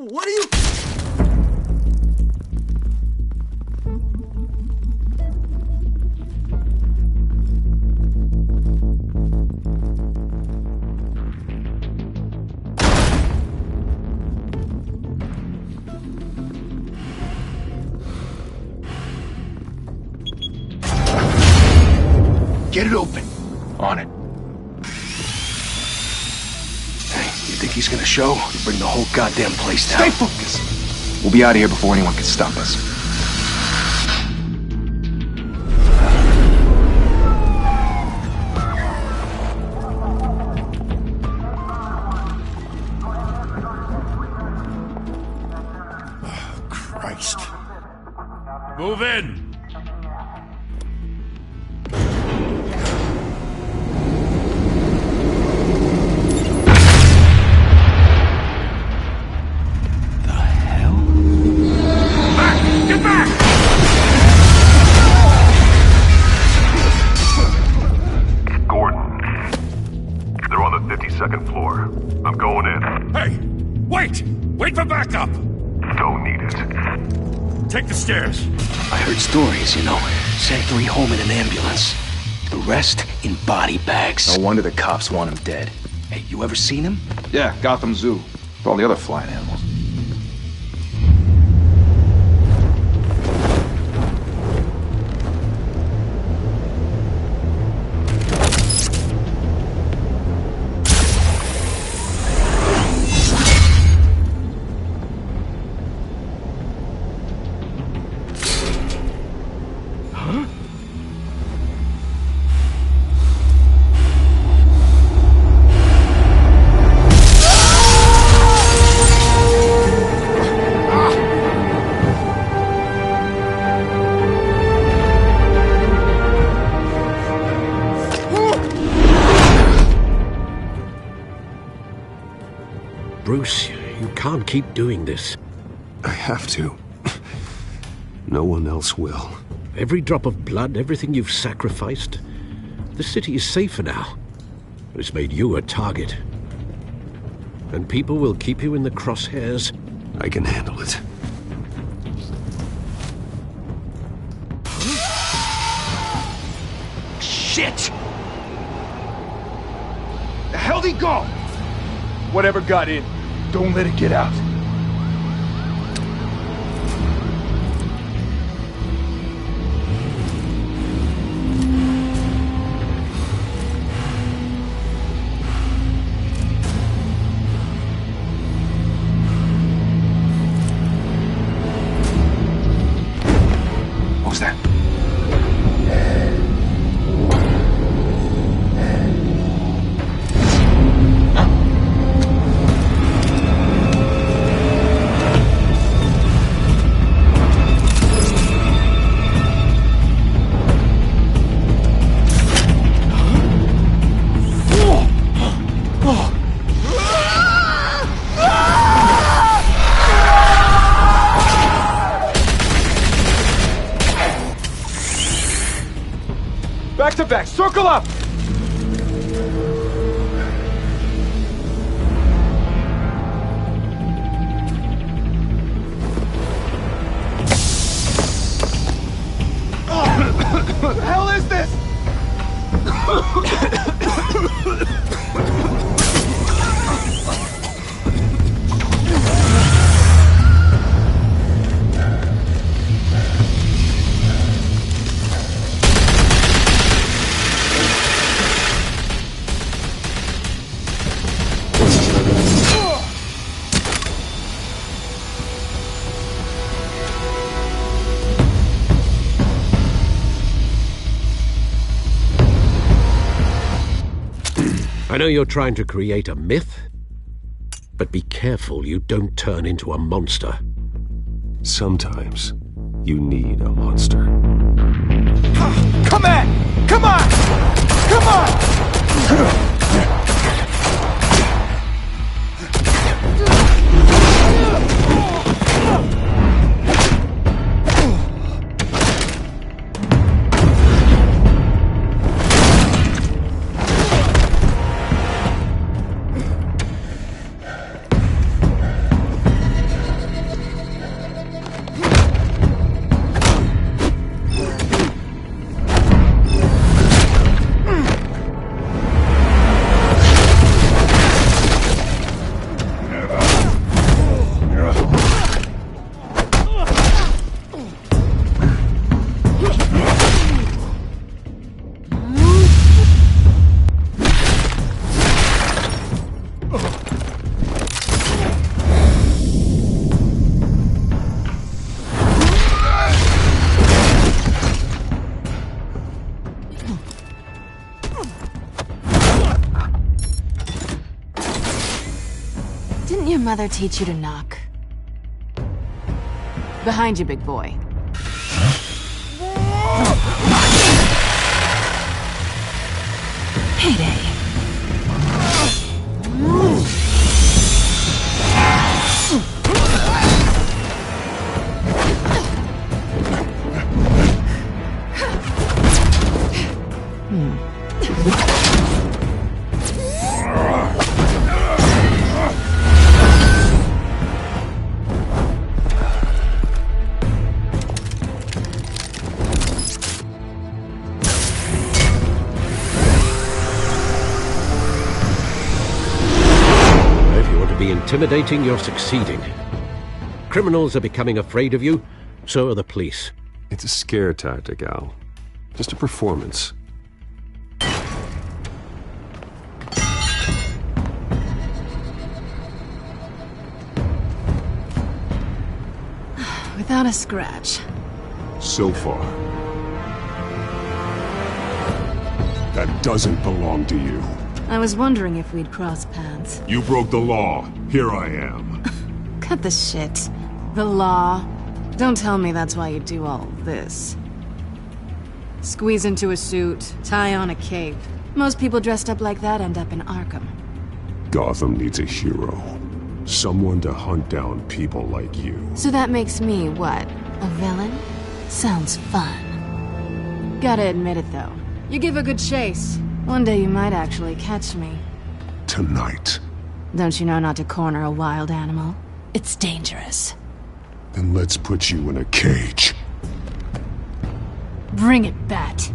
What are you... Get it open. On it. Hey, you think he's gonna show? He'll bring the whole goddamn place down. Stay focused! We'll be out of here before anyone can stop us. Oh, Christ. Move in! Second floor. I'm going in. Hey! Wait! Wait for backup! Don't need it. Take the stairs. I heard stories, you know. Sent 3 home in an ambulance. The rest in body bags. No wonder the cops want him dead. Hey, you ever seen him? Yeah, Gotham Zoo. With all the other flying animals. Bruce, you can't keep doing this. I have to. No one else will. Every drop of blood, everything you've sacrificed. The city is safer now. It's made you a target. And people will keep you in the crosshairs. I can handle it. Shit! The hell'd he go? Whatever got in, don't let it get out. What was that? Back to back, circle up! What the hell is this? I know you're trying to create a myth, but be careful you don't turn into a monster. Sometimes you need a monster. Come on! Come on! Come on! Didn't your mother teach you to knock? Behind you, big boy. Heyday. Intimidating, you're succeeding. Criminals are becoming afraid of you, so are the police. It's a scare tactic, Al. Just a performance. Without a scratch. So far. That doesn't belong to you. I was wondering if we'd cross paths. You broke the law. Here I am. Cut the shit. The law. Don't tell me that's why you do all this. Squeeze into a suit, tie on a cape. Most people dressed up like that end up in Arkham. Gotham needs a hero. Someone to hunt down people like you. So that makes me, what, a villain? Sounds fun. Gotta admit it, though. You give a good chase. One day you might actually catch me. Tonight. Don't you know not to corner a wild animal? It's dangerous. Then let's put you in a cage. Bring it, Bat.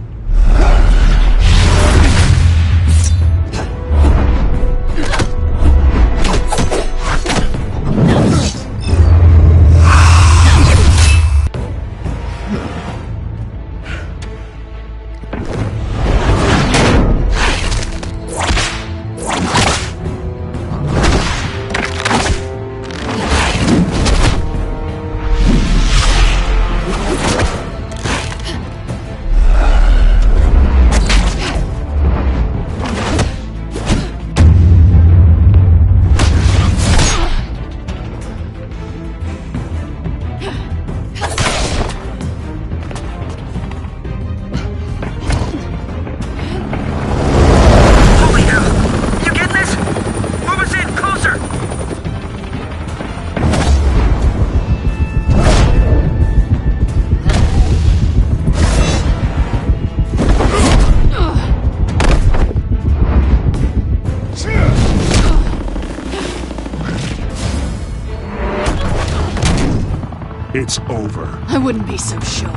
It's over. I wouldn't be so sure.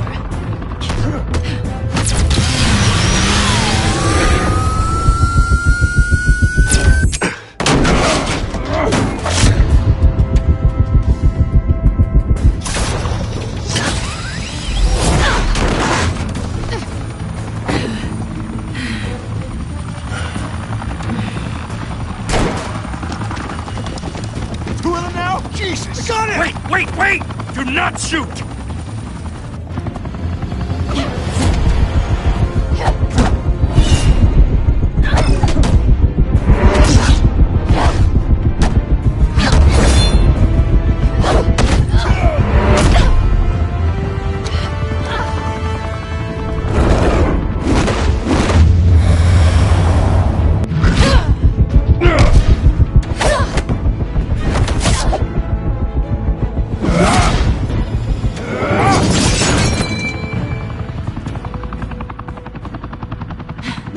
Two of them now? Jesus! Got it! Wait! Do not shoot!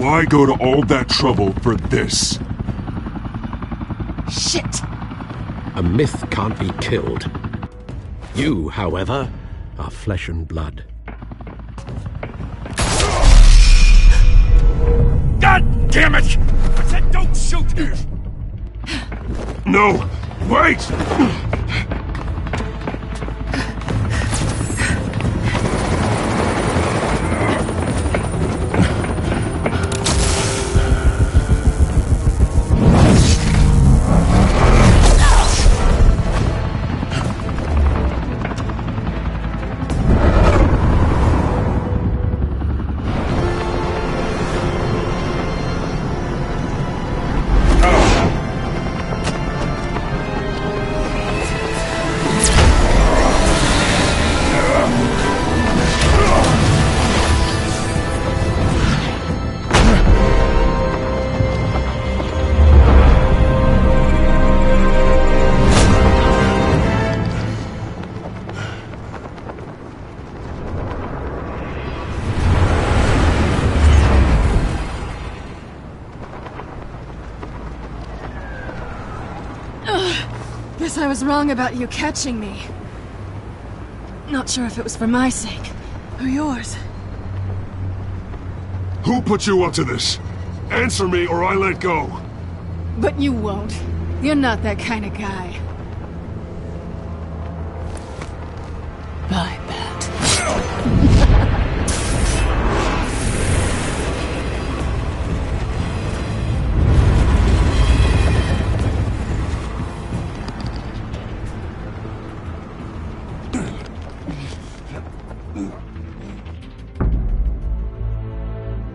Why go to all that trouble for this? Shit! A myth can't be killed. You, however, are flesh and blood. God damn it! I said don't shoot! No! Wait! Guess I was wrong about you catching me. Not sure if it was for my sake, or yours. Who put you up to this? Answer me or I let go. But you won't. You're not that kind of guy. Bye, Bat.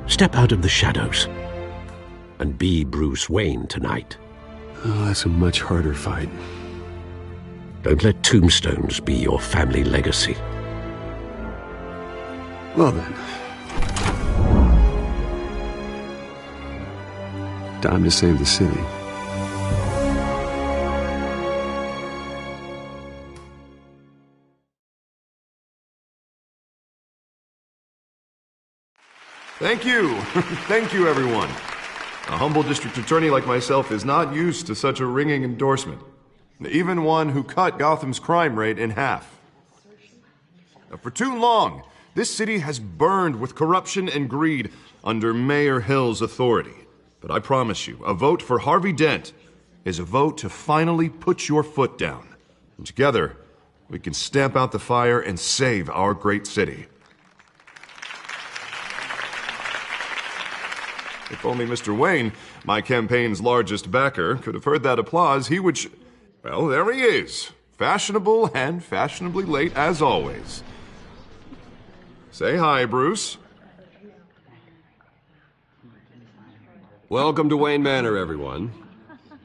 Step out of the shadows and be Bruce Wayne tonight. Oh, that's a much harder fight. Don't let tombstones be your family legacy. Well then. Time to save the city. Thank you. Thank you, everyone. A humble district attorney like myself is not used to such a ringing endorsement. Even one who cut Gotham's crime rate in half. For too long, this city has burned with corruption and greed under Mayor Hill's authority. But I promise you, a vote for Harvey Dent is a vote to finally put your foot down. And together, we can stamp out the fire and save our great city. If only Mr. Wayne, my campaign's largest backer, could have heard that applause, he would... Well, there he is. Fashionable and fashionably late as always. Say hi, Bruce. Welcome to Wayne Manor, everyone.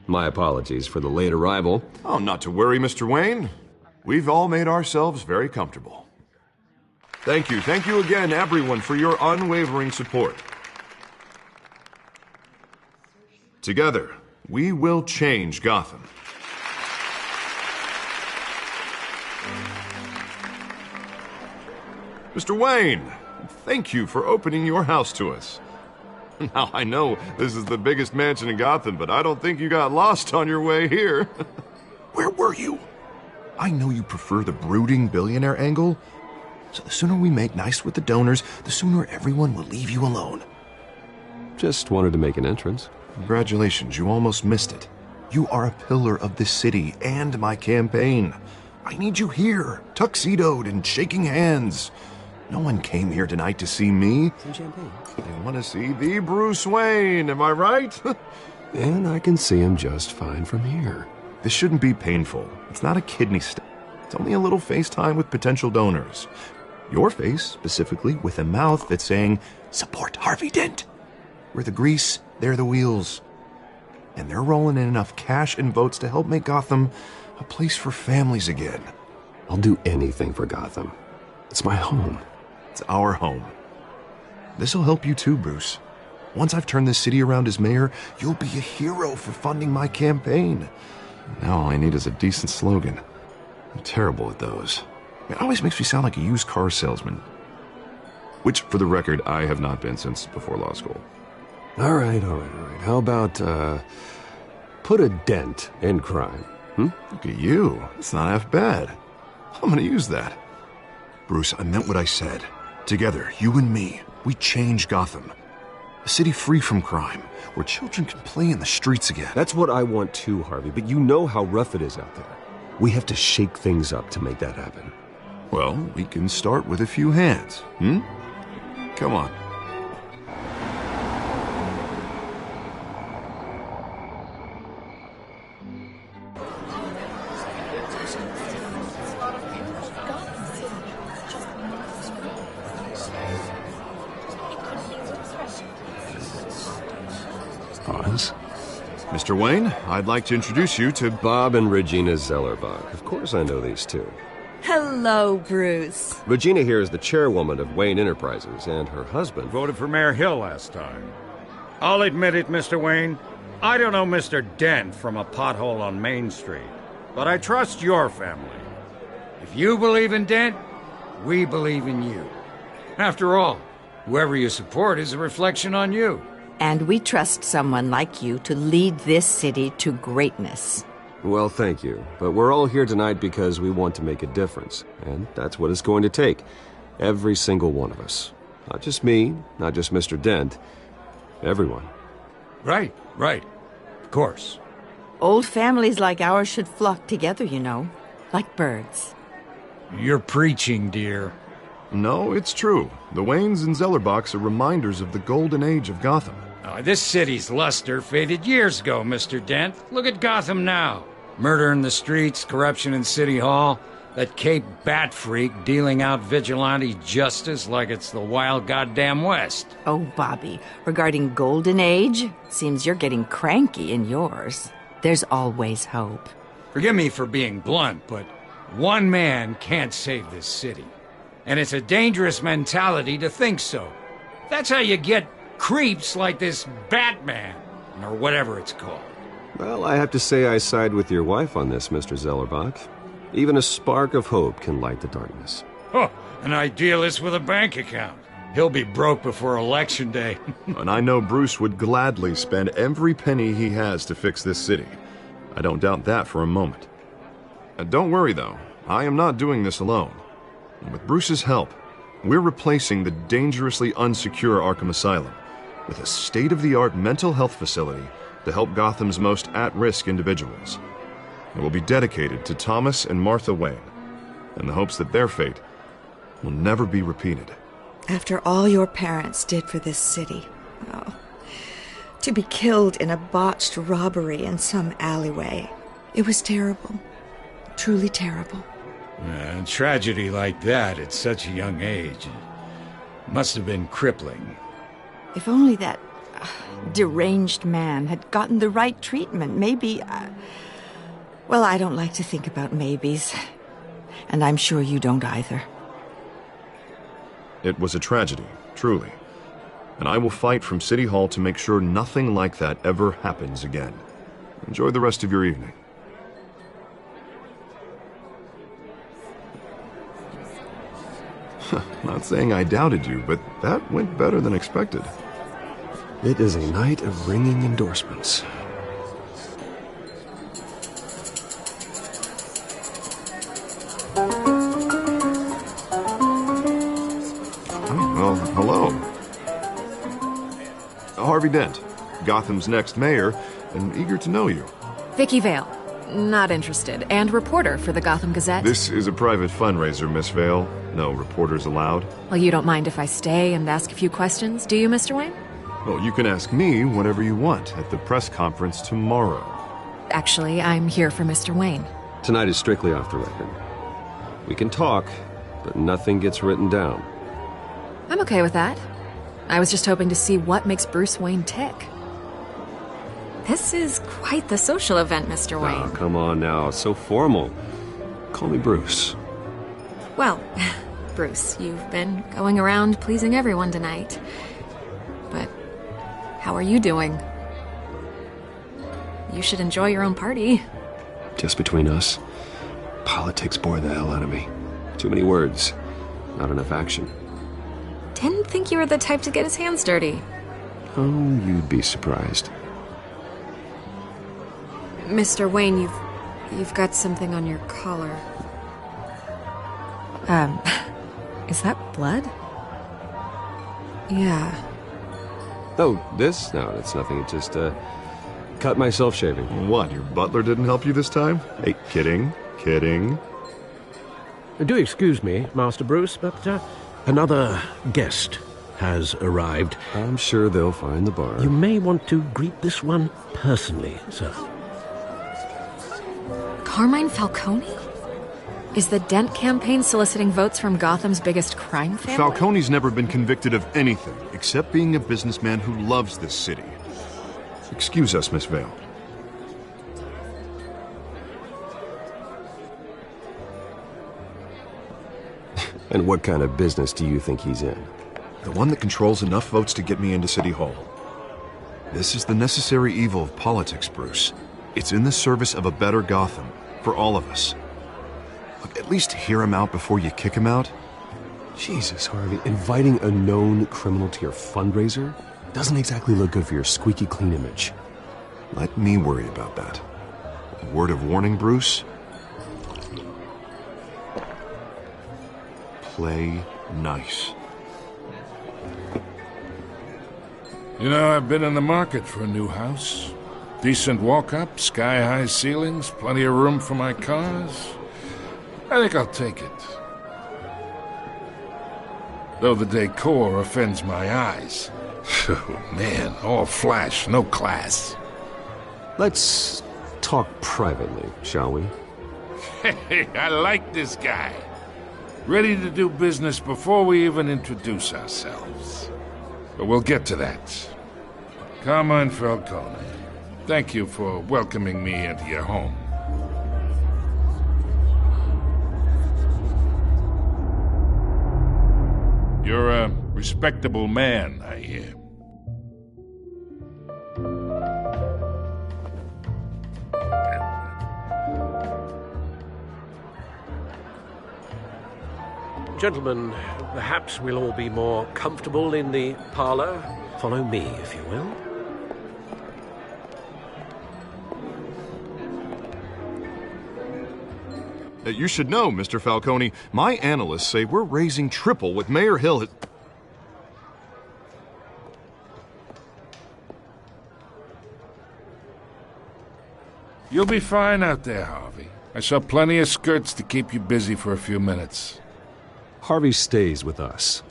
My apologies for the late arrival. Oh, not to worry, Mr. Wayne. We've all made ourselves very comfortable. Thank you again, everyone, for your unwavering support. Together, we will change Gotham. Mr. Wayne, thank you for opening your house to us. Now, I know this is the biggest mansion in Gotham, but I don't think you got lost on your way here. Where were you? I know you prefer the brooding billionaire angle, so the sooner we make nice with the donors, the sooner everyone will leave you alone. Just wanted to make an entrance. Congratulations, you almost missed it. You are a pillar of this city and my campaign. I need you here, tuxedoed and shaking hands. No one came here tonight to see me. Some champagne. They want to see the Bruce Wayne, am I right? And I can see him just fine from here. This shouldn't be painful. It's not a kidney stone. It's only a little FaceTime with potential donors. Your face, specifically, with a mouth that's saying, support Harvey Dent. We're the grease, they're the wheels. And they're rolling in enough cash and votes to help make Gotham a place for families again. I'll do anything for Gotham. It's my home. It's our home. This'll help you too, Bruce. Once I've turned this city around as mayor, you'll be a hero for funding my campaign. Now all I need is a decent slogan. I'm terrible at those. It always makes me sound like a used car salesman. Which, for the record, I have not been since before law school. All right. How about, put a dent in crime? Look at you. It's not half bad. I'm gonna use that. Bruce, I meant what I said. Together, you and me, we change Gotham. A city free from crime, where children can play in the streets again. That's what I want too, Harvey, but you know how rough it is out there. We have to shake things up to make that happen. Well, we can start with a few hands, Come on. Pause. Mr. Wayne, I'd like to introduce you to Bob and Regina Zellerbach. Of course I know these two. Hello, Bruce. Regina here is the chairwoman of Wayne Enterprises, and her husband... Voted for Mayor Hill last time. I'll admit it, Mr. Wayne. I don't know Mr. Dent from a pothole on Main Street, but I trust your family. If you believe in Dent, we believe in you. After all, whoever you support is a reflection on you. And we trust someone like you to lead this city to greatness. Well, thank you. But we're all here tonight because we want to make a difference. And that's what it's going to take. Every single one of us. Not just me, not just Mr. Dent. Everyone. Right. Of course. Old families like ours should flock together, you know. Like birds. You're preaching, dear. No, it's true. The Waynes and Zellerbachs are reminders of the golden age of Gotham. This city's luster faded years ago, Mr. Dent. Look at Gotham now. Murder in the streets, corruption in City Hall, that Cape Bat freak dealing out vigilante justice like it's the wild goddamn West. Oh, Bobby, regarding Golden Age, seems you're getting cranky in yours. There's always hope. Forgive me for being blunt, but one man can't save this city. And it's a dangerous mentality to think so. That's how you get creeps like this Batman, or whatever it's called. Well, I have to say I side with your wife on this, Mr. Zellerbach. Even a spark of hope can light the darkness. Oh, an idealist with a bank account. He'll be broke before Election Day. And I know Bruce would gladly spend every penny he has to fix this city. I don't doubt that for a moment. And don't worry, though. I am not doing this alone. And with Bruce's help, we're replacing the dangerously unsecure Arkham Asylum with a state-of-the-art mental health facility to help Gotham's most at-risk individuals. It will be dedicated to Thomas and Martha Wayne, in the hopes that their fate will never be repeated. After all your parents did for this city, to be killed in a botched robbery in some alleyway, it was terrible. Truly terrible. A tragedy like that at such a young age must have been crippling. If only that deranged man had gotten the right treatment, maybe... Well, I don't like to think about maybes. And I'm sure you don't either. It was a tragedy, truly. And I will fight from City Hall to make sure nothing like that ever happens again. Enjoy the rest of your evening. Not saying I doubted you, but that went better than expected. It is a night of ringing endorsements. Well, hello. Harvey Dent, Gotham's next mayor, and eager to know you. Vicky Vale. Not interested. And reporter for the Gotham Gazette. This is a private fundraiser, Miss Vale. No reporters allowed. Well, you don't mind if I stay and ask a few questions, do you, Mr. Wayne? Well, you can ask me whatever you want at the press conference tomorrow. Actually, I'm here for Mr. Wayne. Tonight is strictly off the record. We can talk, but nothing gets written down. I'm okay with that. I was just hoping to see what makes Bruce Wayne tick. This is quite the social event, Mr. Wayne. Oh, come on now. So formal. Call me Bruce. Well, Bruce, you've been going around pleasing everyone tonight. But how are you doing? You should enjoy your own party. Just between us, politics bore the hell out of me. Too many words, not enough action. Didn't think you were the type to get his hands dirty. Oh, you'd be surprised. Mr. Wayne, you've got something on your collar. Is that blood? Yeah. Oh, this? No, that's nothing. It just, cut myself shaving. What, your butler didn't help you this time? Hey, kidding. Do excuse me, Master Bruce, but another guest has arrived. I'm sure they'll find the bar. You may want to greet this one personally, sir. Carmine Falcone? Is the Dent campaign soliciting votes from Gotham's biggest crime family? Falcone's never been convicted of anything except being a businessman who loves this city. Excuse us, Miss Vale. And what kind of business do you think he's in? The one that controls enough votes to get me into City Hall. This is the necessary evil of politics, Bruce. It's in the service of a better Gotham, for all of us. Look, at least hear him out before you kick him out. Jesus, Harvey, inviting a known criminal to your fundraiser doesn't exactly look good for your squeaky clean image. Let me worry about that. A word of warning, Bruce? Play nice. You know, I've been in the market for a new house. Decent walk-up, sky-high ceilings, plenty of room for my cars. I think I'll take it. Though the decor offends my eyes. Oh, man, all flash, no class. Let's talk privately, shall we? Hey, I like this guy. Ready to do business before we even introduce ourselves. But we'll get to that. Carmine Falcone, thank you for welcoming me into your home. You're a respectable man, I hear. Gentlemen, perhaps we'll all be more comfortable in the parlor. Follow me, if you will. You should know, Mr. Falcone, my analysts say we're raising triple what Mayor Hill has... You'll be fine out there, Harvey. I saw plenty of skirts to keep you busy for a few minutes. Harvey stays with us.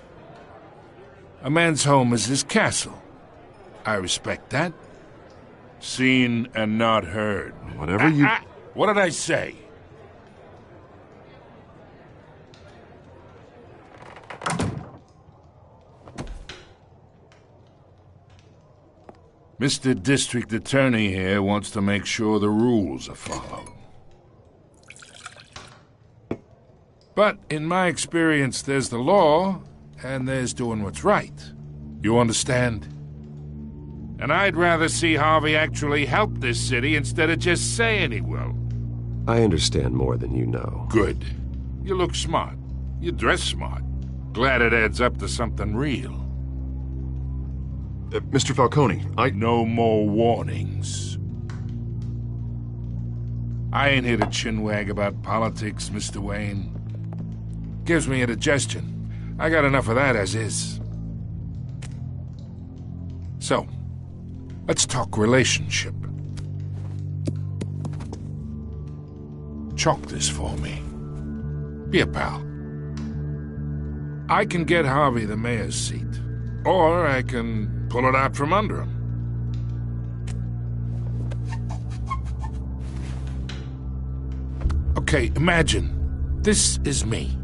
A man's home is his castle. I respect that. Seen and not heard. Whatever you... What did I say? Mr. District Attorney here wants to make sure the rules are followed. But in my experience, there's the law, and there's doing what's right. You understand? And I'd rather see Harvey actually help this city instead of just saying he will. I understand more than you know. Good. You look smart. You dress smart. Glad it adds up to something real. Mr. Falcone, No more warnings. I ain't here to chinwag about politics, Mr. Wayne. Gives me indigestion. I got enough of that as is. So, let's talk relationship. Chalk this for me. Be a pal. I can get Harvey the mayor's seat, or I can pull it out from under him. Okay, imagine this is me,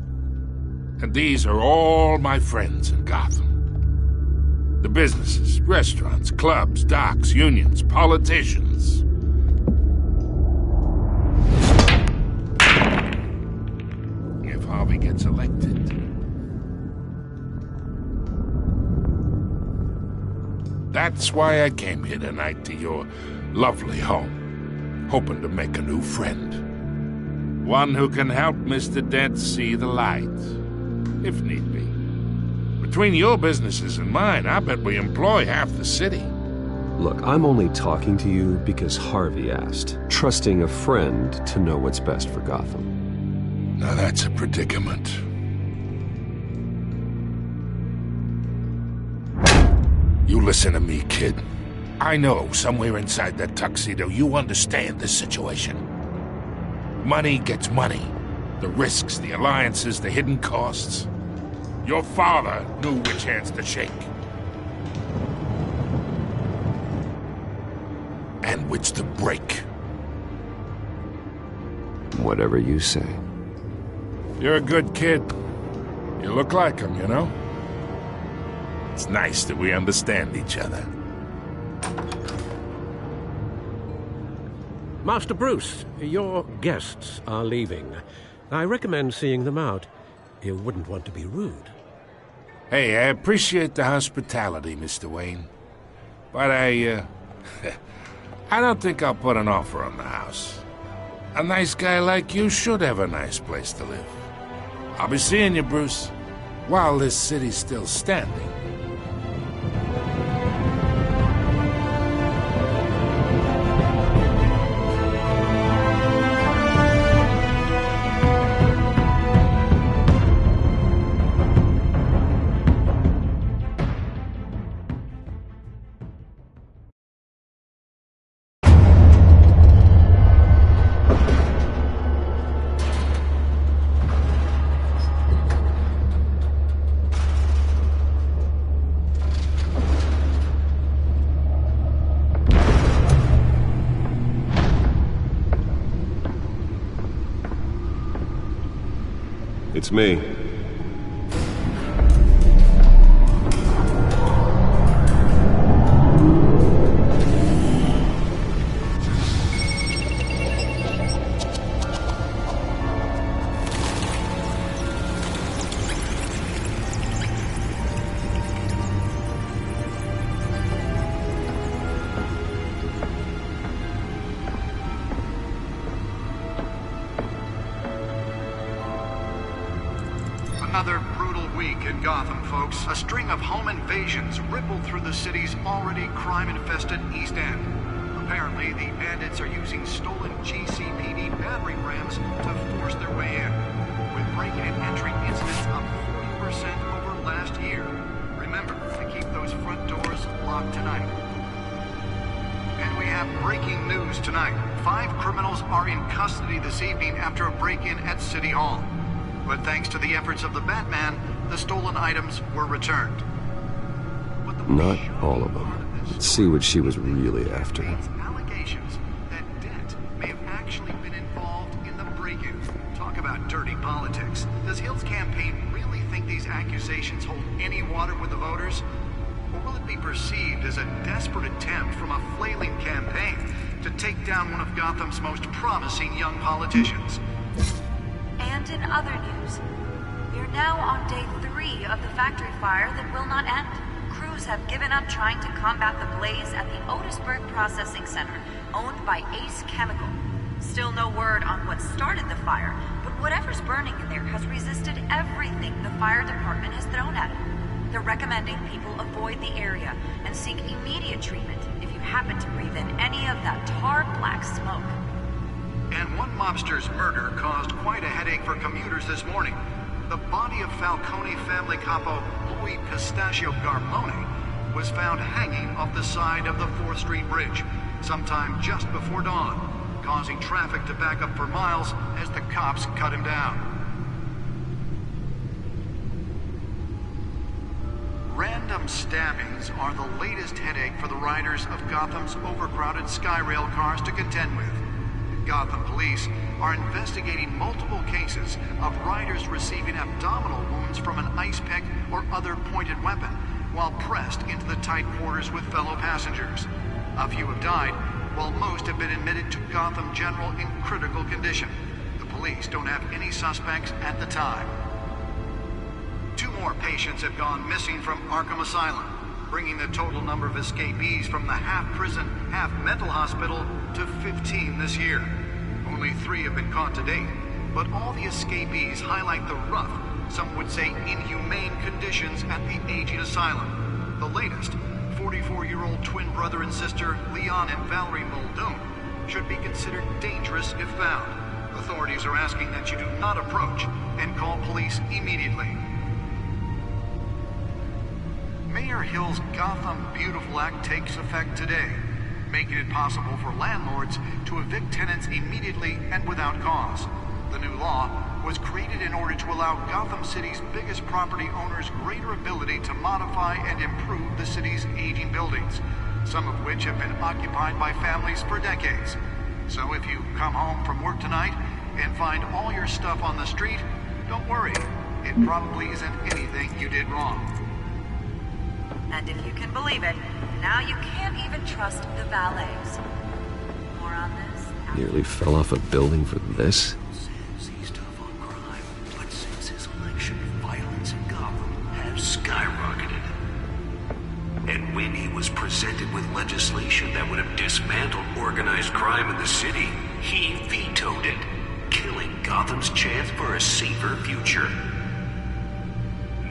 and these are all my friends in Gotham. The businesses, restaurants, clubs, docks, unions, politicians. If Harvey gets elected, that's why I came here tonight to your lovely home, hoping to make a new friend. One who can help Mr. Dent see the light, if need be. Between your businesses and mine, I bet we employ half the city. Look, I'm only talking to you because Harvey asked, trusting a friend to know what's best for Gotham. Now that's a predicament. You listen to me, kid. I know somewhere inside that tuxedo you understand this situation. Money gets money. The risks, the alliances, the hidden costs. Your father knew which hands to shake. And which to break. Whatever you say. You're a good kid. You look like him, you know? It's nice that we understand each other. Master Bruce, your guests are leaving. I recommend seeing them out. You wouldn't want to be rude. Hey, I appreciate the hospitality, Mr. Wayne. But I don't think I'll put an offer on the house. A nice guy like you should have a nice place to live. I'll be seeing you, Bruce, while this city's still standing. It's me. Another brutal week in Gotham, folks. A string of home invasions rippled through the city's already crime-infested East End. Apparently, the bandits are using stolen GCPD battering rams to force their way in, with break-in and entry incidents up 40% over last year. Remember to keep those front doors locked tonight. And we have breaking news tonight. 5 criminals are in custody this evening after a break-in at City Hall. But thanks to the efforts of the Batman, the stolen items were returned. Not all of them. Let's see what she was really after. Allegations that Dent may have actually been involved in the break-in. Talk about dirty politics. Does Hill's campaign really think these accusations hold any water with the voters? Or will it be perceived as a desperate attempt from a flailing campaign to take down one of Gotham's most promising young politicians? And in other news, we're now on day 3 of the factory fire that will not end. Crews have given up trying to combat the blaze at the Otisburg Processing Center, owned by Ace Chemical. Still no word on what started the fire, but whatever's burning in there has resisted everything the fire department has thrown at it. They're recommending people avoid the area and seek immediate treatment if you happen to breathe in any of that tar black smoke. And one mobster's murder caused quite a headache for commuters this morning. The body of Falcone family capo Louis Pistachio Garmone was found hanging off the side of the 4th Street Bridge sometime just before dawn, causing traffic to back up for miles as the cops cut him down. Random stabbings are the latest headache for the riders of Gotham's overcrowded Skyrail cars to contend with. Gotham police are investigating multiple cases of riders receiving abdominal wounds from an ice pick or other pointed weapon while pressed into the tight quarters with fellow passengers. A few have died, while most have been admitted to Gotham General in critical condition. The police don't have any suspects at the time. 2 more patients have gone missing from Arkham Asylum, bringing the total number of escapees from the half-prison, half-mental hospital to 15 this year. Only 3 have been caught to date, but all the escapees highlight the rough, some would say inhumane conditions at the aging asylum. The latest, 44-year-old twin brother and sister Leon and Valerie Muldoon, should be considered dangerous if found. Authorities are asking that you do not approach and call police immediately. Mayor Hill's Gotham Beautiful Act takes effect today, making it possible for landlords to evict tenants immediately and without cause. The new law was created in order to allow Gotham City's biggest property owners greater ability to modify and improve the city's aging buildings, some of which have been occupied by families for decades. So if you come home from work tonight and find all your stuff on the street, don't worry. It probably isn't anything you did wrong. And if you can believe it, now you can't even trust the valets. More on this. Nearly fell off a building for this? He's tough on crime, but since his election, violence in Gotham has skyrocketed. And when he was presented with legislation that would have dismantled organized crime in the city, he vetoed it, killing Gotham's chance for a safer future.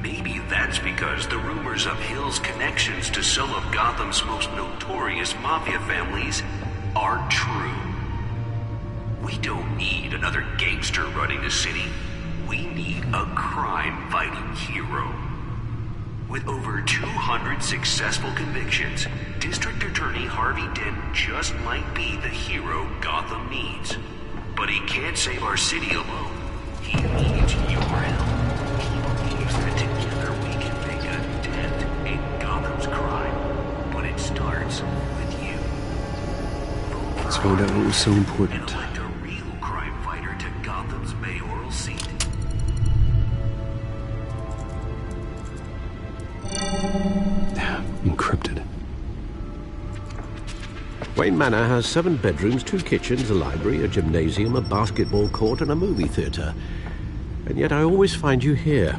Maybe that's because the rumors of Hill's connections to some of Gotham's most notorious mafia families are true. We don't need another gangster running the city. We need a crime-fighting hero. With over 200 successful convictions, District Attorney Harvey Dent just might be the hero Gotham needs. But he can't save our city alone. He needs your help. He believes that together we can make a dent in Gotham's crime. But it starts with you. Let's find out what was so important. And elect a real crime fighter to Gotham's mayoral seat. Wayne Manor has 7 bedrooms, 2 kitchens, a library, a gymnasium, a basketball court, and a movie theatre. And yet I always find you here,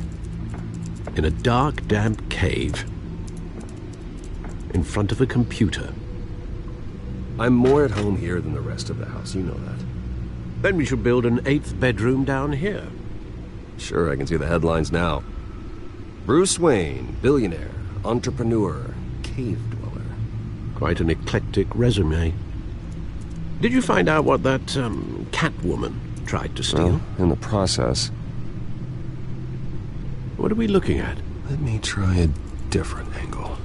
in a dark, damp cave, in front of a computer. I'm more at home here than the rest of the house, you know that. Then we should build an 8th bedroom down here. Sure, I can see the headlines now. Bruce Wayne, billionaire, entrepreneur, cave dweller. Quite an eclectic resume. Did you find out what that, Catwoman tried to steal? Well, in the process. What are we looking at? Let me try a different angle.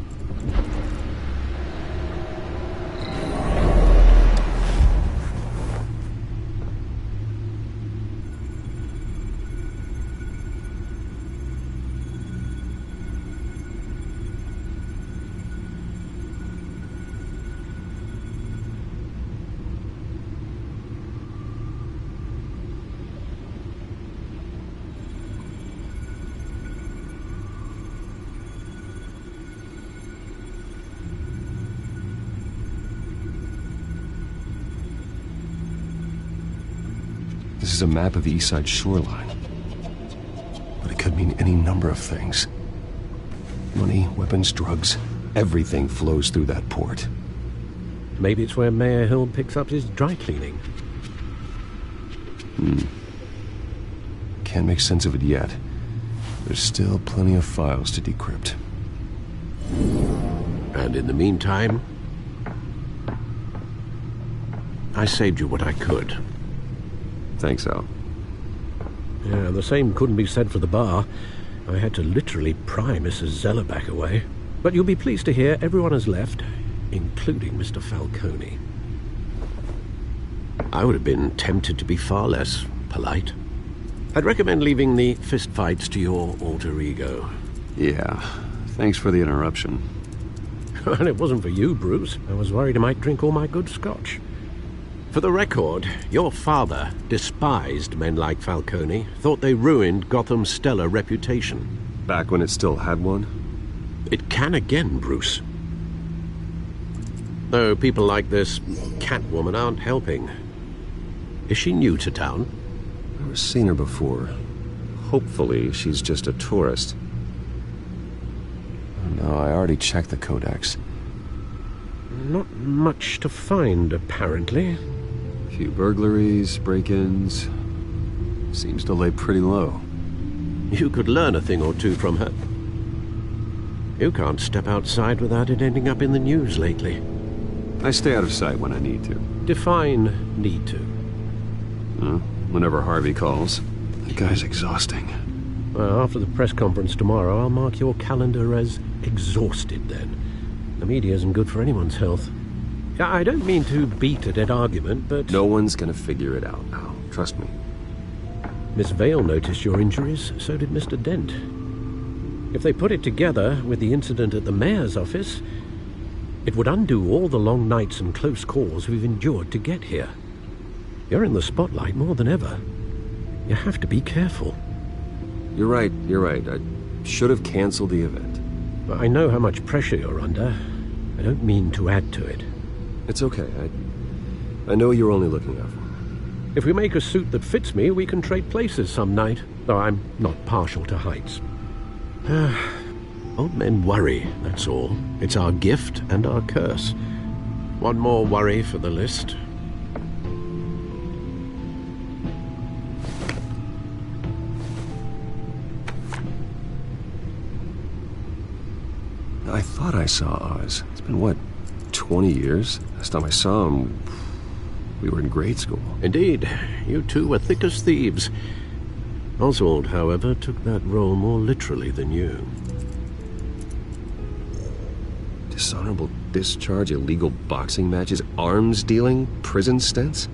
This is a map of the East Side shoreline. But it could mean any number of things. Money, weapons, drugs, everything flows through that port. Maybe it's where Mayor Hill picks up his dry cleaning. Can't make sense of it yet. There's still plenty of files to decrypt. And in the meantime, I saved you what I could. Thanks, Al. Yeah, the same couldn't be said for the bar. I had to literally pry Mrs. Zeller back away. But you'll be pleased to hear everyone has left, including Mr. Falcone. I would have been tempted to be far less polite. I'd recommend leaving the fistfights to your alter ego. Yeah, thanks for the interruption. And it wasn't for you, Bruce. I was worried I might drink all my good scotch. For the record, your father despised men like Falcone, thought they ruined Gotham's stellar reputation. Back when it still had one? It can again, Bruce. Though people like this Catwoman aren't helping. Is she new to town? I've never seen her before. Hopefully, she's just a tourist. No, I already checked the codex. Not much to find, apparently. A few burglaries, break-ins. Seems to lay pretty low. You could learn a thing or two from her. You can't step outside without it ending up in the news lately. I stay out of sight when I need to. Define need to. Whenever Harvey calls. That guy's exhausting. Well, after the press conference tomorrow, I'll mark your calendar as exhausted then. The media isn't good for anyone's health. I don't mean to beat a dead argument, but... No one's gonna figure it out now. Trust me. Miss Vale noticed your injuries, so did Mr. Dent. If they put it together with the incident at the mayor's office, it would undo all the long nights and close calls we've endured to get here. You're in the spotlight more than ever. You have to be careful. You're right. I should have canceled the event. I know how much pressure you're under. I don't mean to add to it. It's okay. I know you're only looking out for me. If we make a suit that fits me, we can trade places some night, though I'm not partial to heights. Old men worry, that's all. It's our gift and our curse. One more worry for the list. I thought I saw Oz. It's been, what, 20 years? Last time I saw him, we were in grade school. Indeed. You two were thick as thieves. Oswald, however, took that role more literally than you. Dishonorable discharge, illegal boxing matches, arms dealing, prison stints?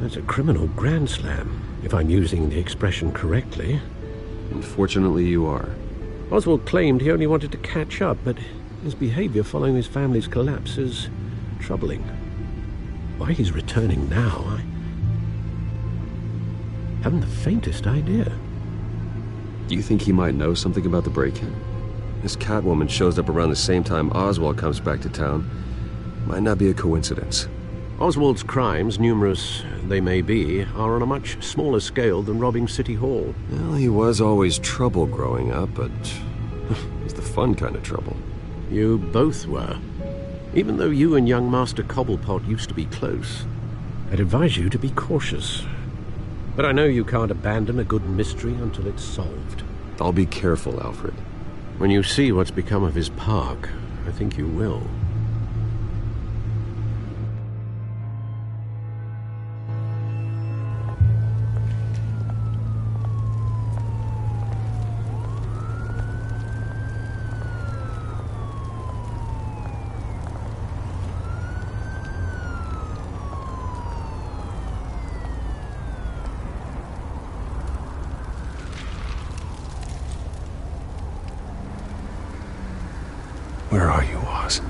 That's a criminal grand slam, if I'm using the expression correctly. Unfortunately, you are. Oswald claimed he only wanted to catch up, but his behavior following his family's collapse is troubling. Why he's returning now, I haven't the faintest idea. Do you think he might know something about the break-in? This Catwoman shows up around the same time Oswald comes back to town. Might not be a coincidence. Oswald's crimes, numerous they may be, are on a much smaller scale than robbing City Hall. Well, he was always trouble growing up, but it was the fun kind of trouble. You both were. Even though you and young Master Cobblepot used to be close, I'd advise you to be cautious. But I know you can't abandon a good mystery until it's solved. I'll be careful, Alfred. When you see what's become of his park, I think you will. Where are you, Oz?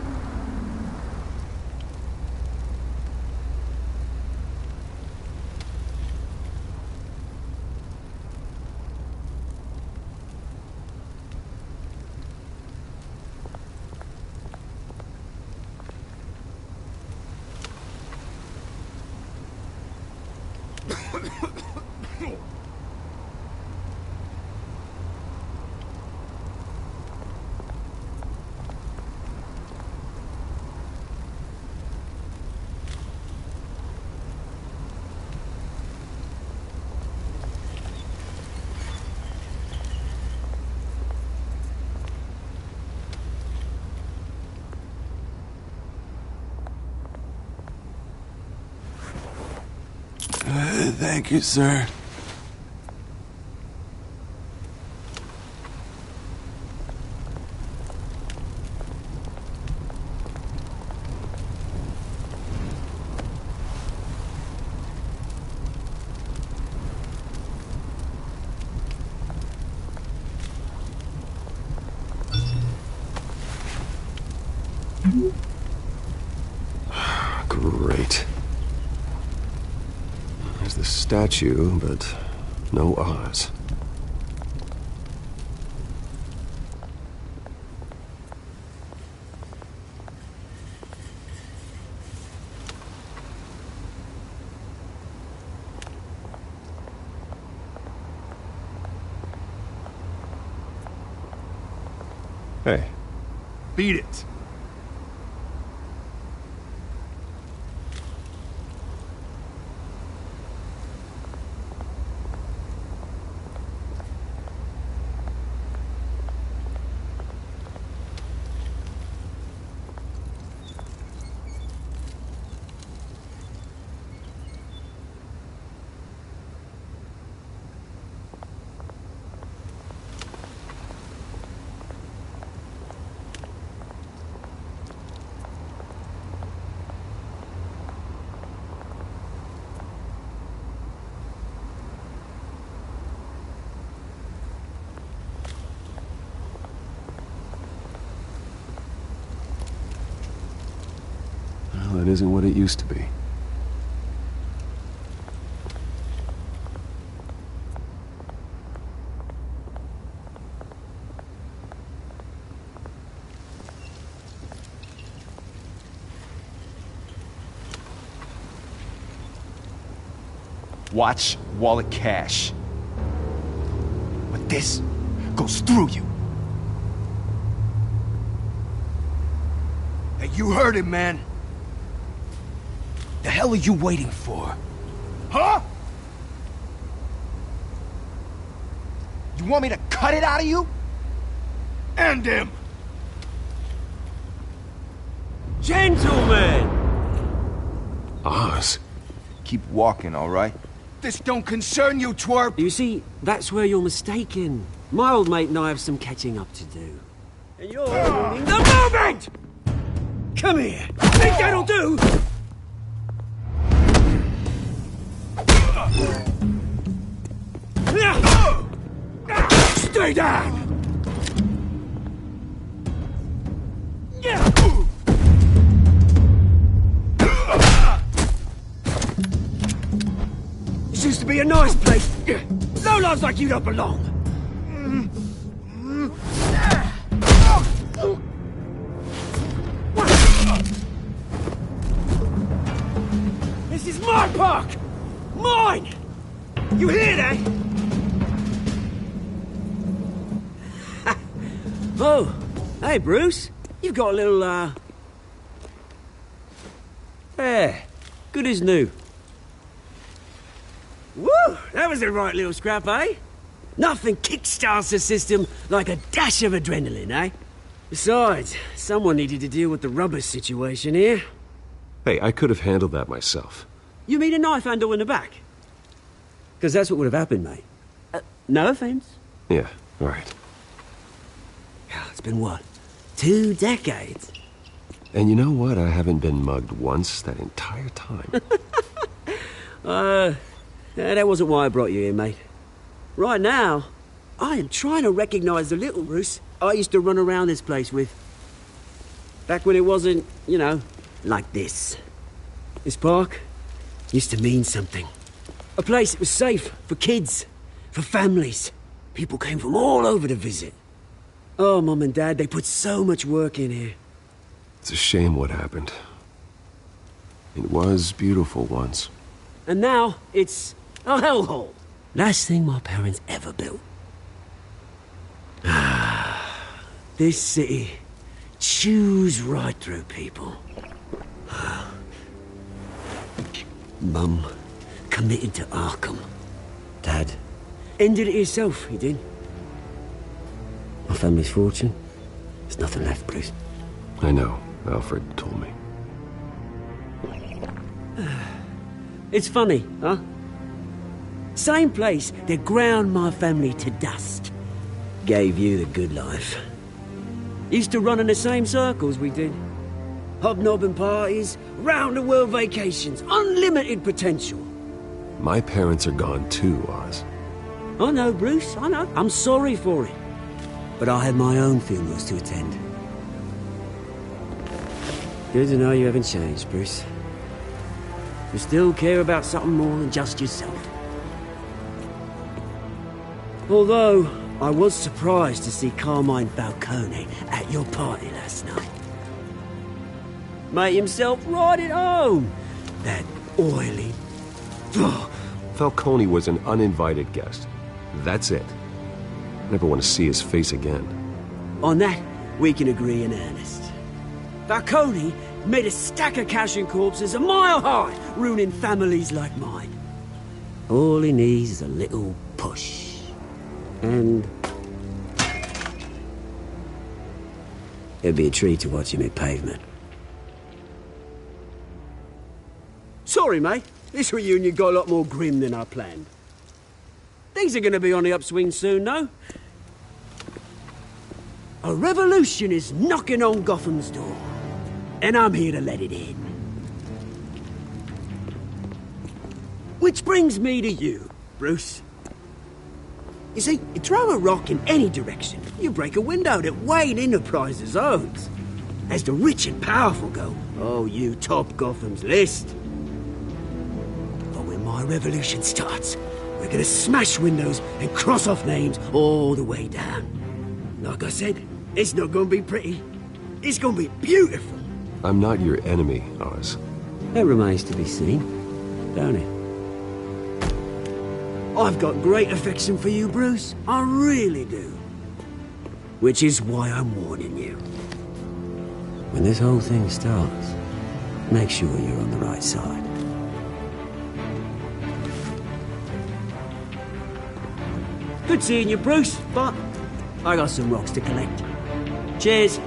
Thank you, sir. Great. There's the statue, but no Oz. Hey. Beat it. Well, it isn't what it used to be. Watch wallet cash. But this goes through you. Hey, you heard him, man. The hell are you waiting for? Huh? You want me to cut it out of you? End him! Gentlemen! Oz. Keep walking, all right? This don't concern you, twerp! You see, that's where you're mistaken. My old mate and I have some catching up to do. And you're ruining the moment! Come here! Think that'll do? Stay down! This used to be a nice place. Lowlifes like you don't belong. my park! Mine! You hear that? Oh, hey, Bruce. You've got a little, Yeah, good as new. Woo! That was the right little scrap, eh? Nothing kickstarts the system like a dash of adrenaline, eh? Besides, someone needed to deal with the rubber situation here. Hey, I could have handled that myself. You mean a knife handle in the back? Because that's what would have happened, mate. No offense. Yeah, all right. It's been what? 2 decades? And you know what? I haven't been mugged once that entire time. That wasn't why I brought you here, mate. Right now, I am trying to recognize the little Bruce I used to run around this place with. Back when it wasn't, you know, like this. This park used to mean something. A place that was safe for kids, for families. People came from all over to visit. Oh, Mum and Dad, they put so much work in here. It's a shame what happened. It was beautiful once. And now, it's a hellhole. Last thing my parents ever built. This city chews right through people. Mum committed to Arkham. Dad ended it himself, he did. My family's fortune, there's nothing left, Bruce. I know. Alfred told me. It's funny, huh? Same place that ground my family to dust. Gave you the good life. Used to run in the same circles we did. Hobnobbing parties, round-the-world vacations, unlimited potential. My parents are gone too, Oz. I know, Bruce, I know. I'm sorry for it. But I had my own funerals to attend. Good to know you haven't changed, Bruce. You still care about something more than just yourself. Although, I was surprised to see Carmine Falcone at your party last night. Made himself right at home. That oily... Falcone was an uninvited guest. That's it. Never want to see his face again. On that, we can agree in earnest. Falcone made a stack of cash and corpses a mile high, ruining families like mine. All he needs is a little push. And... it'd be a treat to watch him hit pavement. Sorry, mate. This reunion got a lot more grim than I planned. Things are gonna be on the upswing soon, though. A revolution is knocking on Gotham's door. And I'm here to let it in. Which brings me to you, Bruce. You see, you throw a rock in any direction, you break a window that Wayne Enterprises owns. As the rich and powerful go, oh, you top Gotham's list. But when my revolution starts, we're gonna smash windows and cross off names all the way down. Like I said, it's not gonna be pretty. It's gonna be beautiful. I'm not your enemy, Oz. That remains to be seen, don't it? I've got great affection for you, Bruce. I really do. Which is why I'm warning you. When this whole thing starts, make sure you're on the right side. Good seeing you, Bruce, but I got some rocks to collect. Cheers.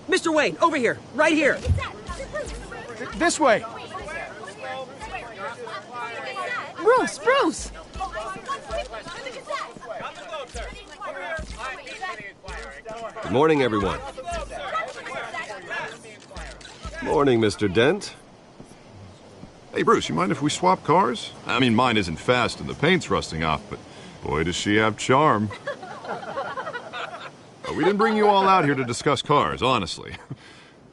Mr. Wayne, over here. Right here. This way! Bruce! Good morning, everyone. Morning, Mr. Dent. Hey, Bruce, you mind if we swap cars? I mean, mine isn't fast and the paint's rusting off, but boy, does she have charm. We didn't bring you all out here to discuss cars, honestly.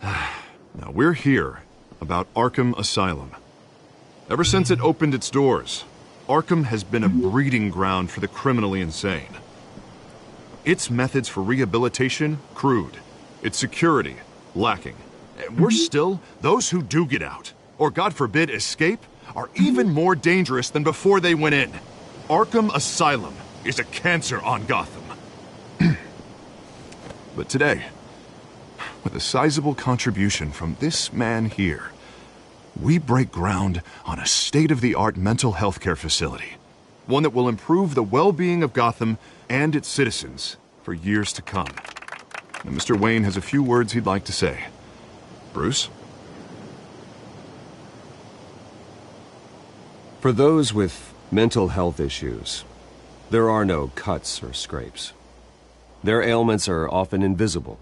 Now, we're here about Arkham Asylum. Ever since it opened its doors, Arkham has been a breeding ground for the criminally insane. Its methods for rehabilitation, crude. Its security, lacking. And worse still, those who do get out, or God forbid escape, are even more dangerous than before they went in. Arkham Asylum is a cancer on Gotham. But today, with a sizable contribution from this man here, we break ground on a state-of-the-art mental health care facility. One that will improve the well-being of Gotham and its citizens for years to come. And Mr. Wayne has a few words he'd like to say. Bruce? For those with mental health issues, there are no cuts or scrapes. Their ailments are often invisible,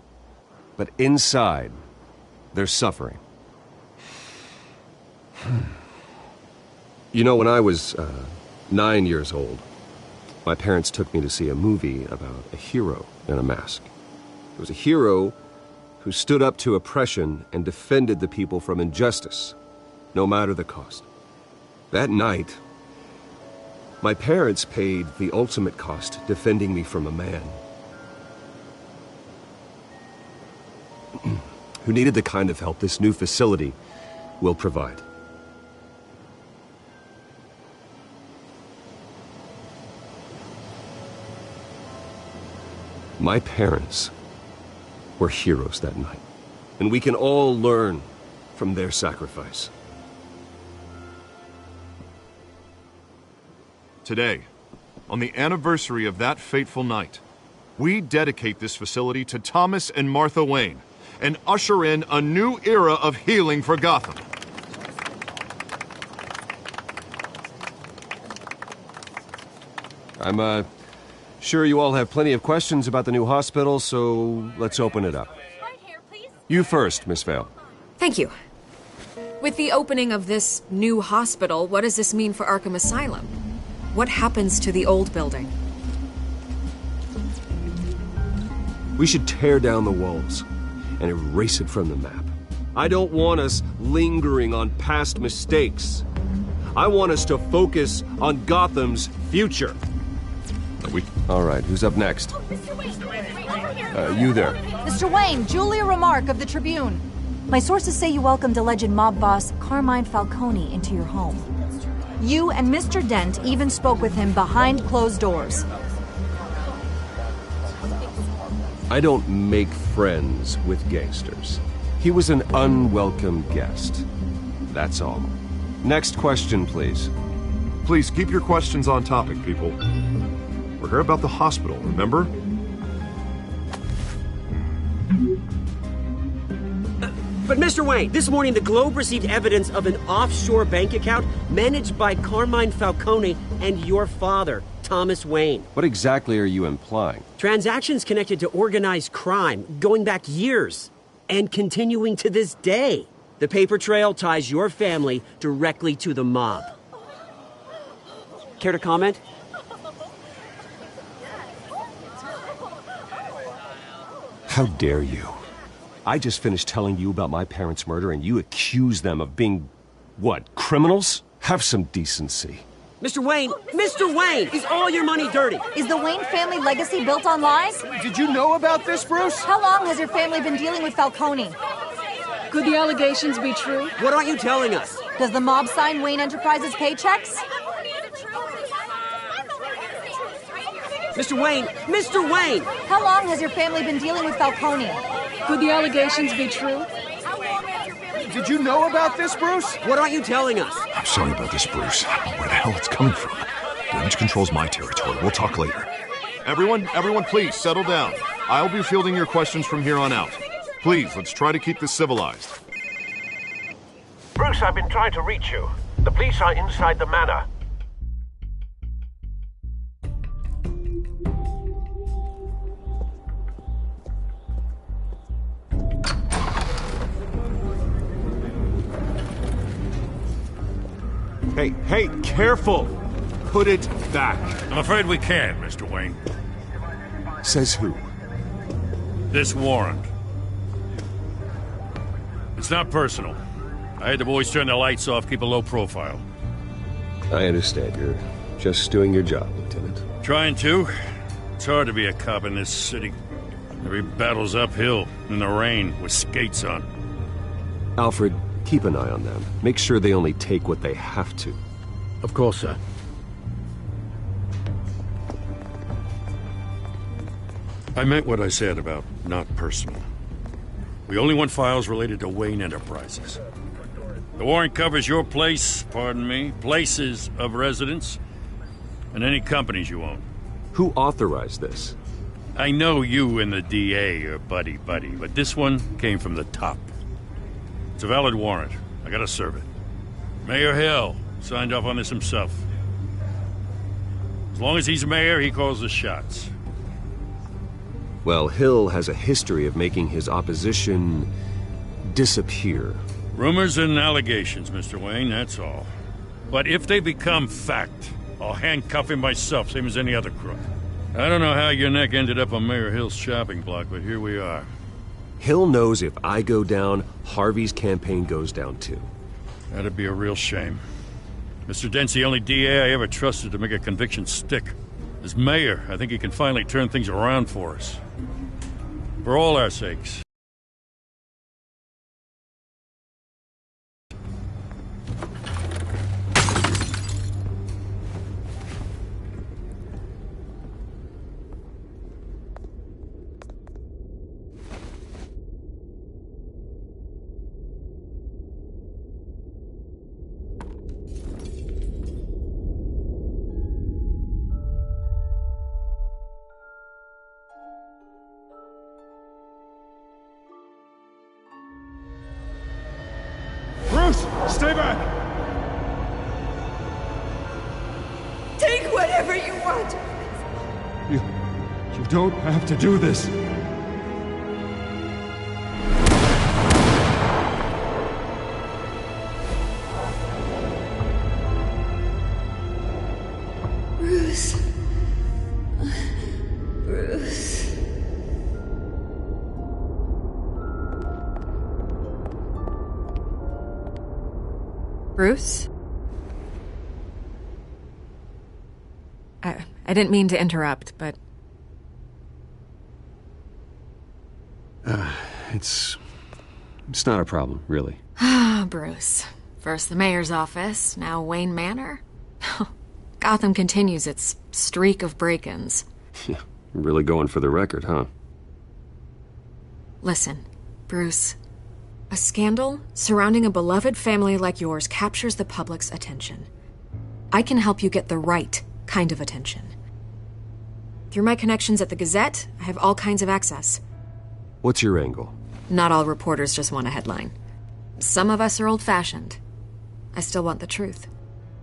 but inside, they're suffering. You know, when I was 9 years old, my parents took me to see a movie about a hero in a mask. It was a hero who stood up to oppression and defended the people from injustice, no matter the cost. That night, my parents paid the ultimate cost defending me from a man who needed the kind of help this new facility will provide. My parents were heroes that night, and we can all learn from their sacrifice. Today, on the anniversary of that fateful night, we dedicate this facility to Thomas and Martha Wayne and usher in a new era of healing for Gotham. I'm sure you all have plenty of questions about the new hospital, so let's open it up. You first, Miss Vale. Thank you. With the opening of this new hospital, what does this mean for Arkham Asylum? What happens to the old building? We should tear down the walls and erase it from the map. I don't want us lingering on past mistakes. I want us to focus on Gotham's future. All right, who's up next? You there. Mr. Wayne, Julia Remark of the Tribune. My sources say you welcomed alleged mob boss Carmine Falcone into your home. You and Mr. Dent even spoke with him behind closed doors. I don't make friends with gangsters. He was an unwelcome guest. That's all. Next question, please. Please keep your questions on topic, people. We're here about the hospital, remember? But Mr. Wayne, this morning the Globe received evidence of an offshore bank account managed by Carmine Falcone and your father, Thomas Wayne. What exactly are you implying? Transactions connected to organized crime, going back years, and continuing to this day. The paper trail ties your family directly to the mob. Care to comment? How dare you? I just finished telling you about my parents' murder and you accuse them of being, what, criminals? Have some decency. Mr. Wayne, is all your money dirty? Is the Wayne family legacy built on lies? Did you know about this, Bruce? How long has your family been dealing with Falcone? Could the allegations be true? What aren't you telling us? Does the mob sign Wayne Enterprises paychecks? Mr. Wayne! How long has your family been dealing with Falcone? Could the allegations be true? Did you know about this, Bruce? What aren't you telling us? I'm sorry about this, Bruce. I don't know where the hell it's coming from. Damage control's my territory. We'll talk later. Everyone, please, settle down. I'll be fielding your questions from here on out. Please, let's try to keep this civilized. Bruce, I've been trying to reach you. The police are inside the manor. Hey, careful! Put it back. I'm afraid we can't, Mr. Wayne. Says who? This warrant. It's not personal. I had the boys turn the lights off, keep a low profile. I understand. You're just doing your job, Lieutenant. Trying to. It's hard to be a cop in this city. Every battle's uphill, in the rain, with skates on. Alfred, keep an eye on them. Make sure they only take what they have to. Of course, sir. I meant what I said about not personal. We only want files related to Wayne Enterprises. The warrant covers your place, pardon me, places of residence, and any companies you own. Who authorized this? I know you and the DA are buddy-buddy, but this one came from the top. It's a valid warrant. I gotta serve it. Mayor Hill signed off on this himself. As long as he's mayor, he calls the shots. Well, Hill has a history of making his opposition disappear. Rumors and allegations, Mr. Wayne, that's all. But if they become fact, I'll handcuff him myself, same as any other crook. I don't know how your neck ended up on Mayor Hill's shopping block, but here we are. Hill knows if I go down, Harvey's campaign goes down too. That'd be a real shame. Mr. Dent's the only DA I ever trusted to make a conviction stick. As mayor, I think he can finally turn things around for us. For all our sakes. Stay back! Take whatever you want. You don't have to do this. Bruce. Bruce. Bruce? I didn't mean to interrupt, but... It's not a problem, really. Ah, Bruce. First the mayor's office, now Wayne Manor. Gotham continues its streak of break-ins. Yeah, really going for the record, huh? Listen, Bruce. A scandal surrounding a beloved family like yours captures the public's attention. I can help you get the right kind of attention. Through my connections at the Gazette, I have all kinds of access. What's your angle? Not all reporters just want a headline. Some of us are old-fashioned. I still want the truth.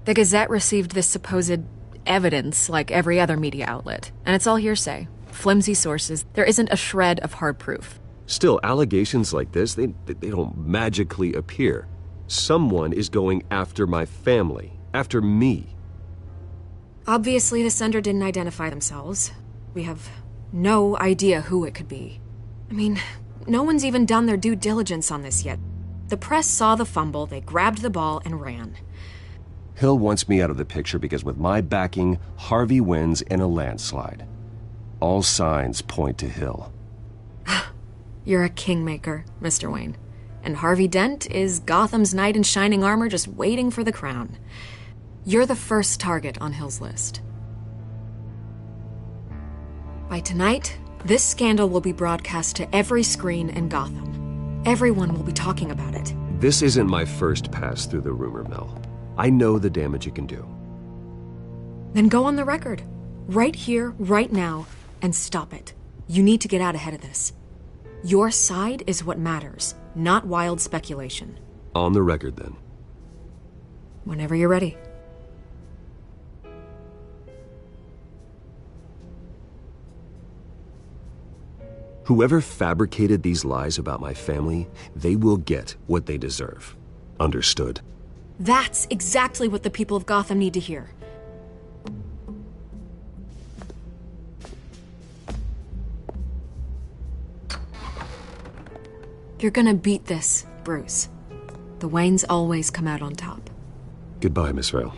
The Gazette received this supposed evidence like every other media outlet, and it's all hearsay. Flimsy sources. There isn't a shred of hard proof. Still, allegations like this, they don't magically appear. Someone is going after my family, after me. Obviously, the sender didn't identify themselves. We have no idea who it could be. I mean, no one's even done their due diligence on this yet. The press saw the fumble, they grabbed the ball and ran. Hill wants me out of the picture because with my backing, Harvey wins in a landslide. All signs point to Hill. You're a kingmaker, Mr. Wayne. And Harvey Dent is Gotham's knight in shining armor just waiting for the crown. You're the first target on Hill's list. By tonight, this scandal will be broadcast to every screen in Gotham. Everyone will be talking about it. This isn't my first pass through the rumor mill. I know the damage it can do. Then go on the record. Right here, right now, and stop it. You need to get out ahead of this. Your side is what matters, not wild speculation. On the record, then. Whenever you're ready. Whoever fabricated these lies about my family, they will get what they deserve. Understood? That's exactly what the people of Gotham need to hear. You're gonna beat this, Bruce. The Waynes always come out on top. Goodbye, Miss Vale.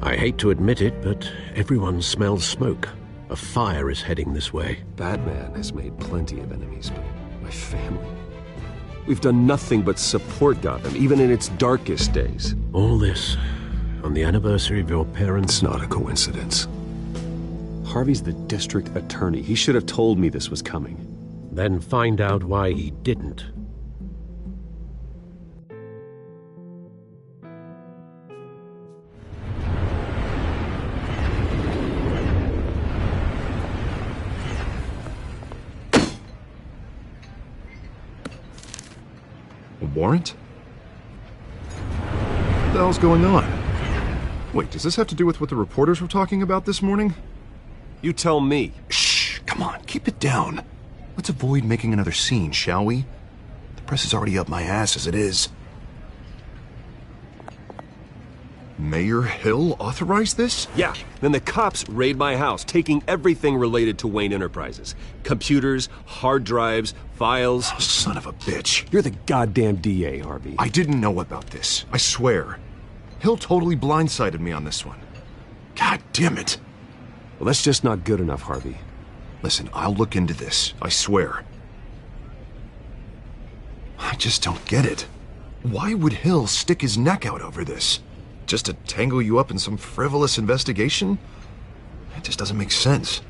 I hate to admit it, but everyone smells smoke. A fire is heading this way. Batman has made plenty of enemies, but my family... We've done nothing but support Gotham, even in its darkest days. All this on the anniversary of your parents'... It's not a coincidence. Harvey's the district attorney. He should have told me this was coming. Then find out why he didn't. A warrant? What the hell's going on? Wait, does this have to do with what the reporters were talking about this morning? You tell me. Shh, come on, keep it down. Let's avoid making another scene, shall we? The press is already up my ass as it is. Mayor Hill authorized this? Yeah, then the cops raid my house, taking everything related to Wayne Enterprises. Computers, hard drives, files. Oh, son of a bitch. You're the goddamn DA, Harvey. I didn't know about this, I swear. Hill totally blindsided me on this one. God damn it. Well, that's just not good enough, Harvey. Listen, I'll look into this, I swear. I just don't get it. Why would Hill stick his neck out over this? Just to tangle you up in some frivolous investigation? It just doesn't make sense.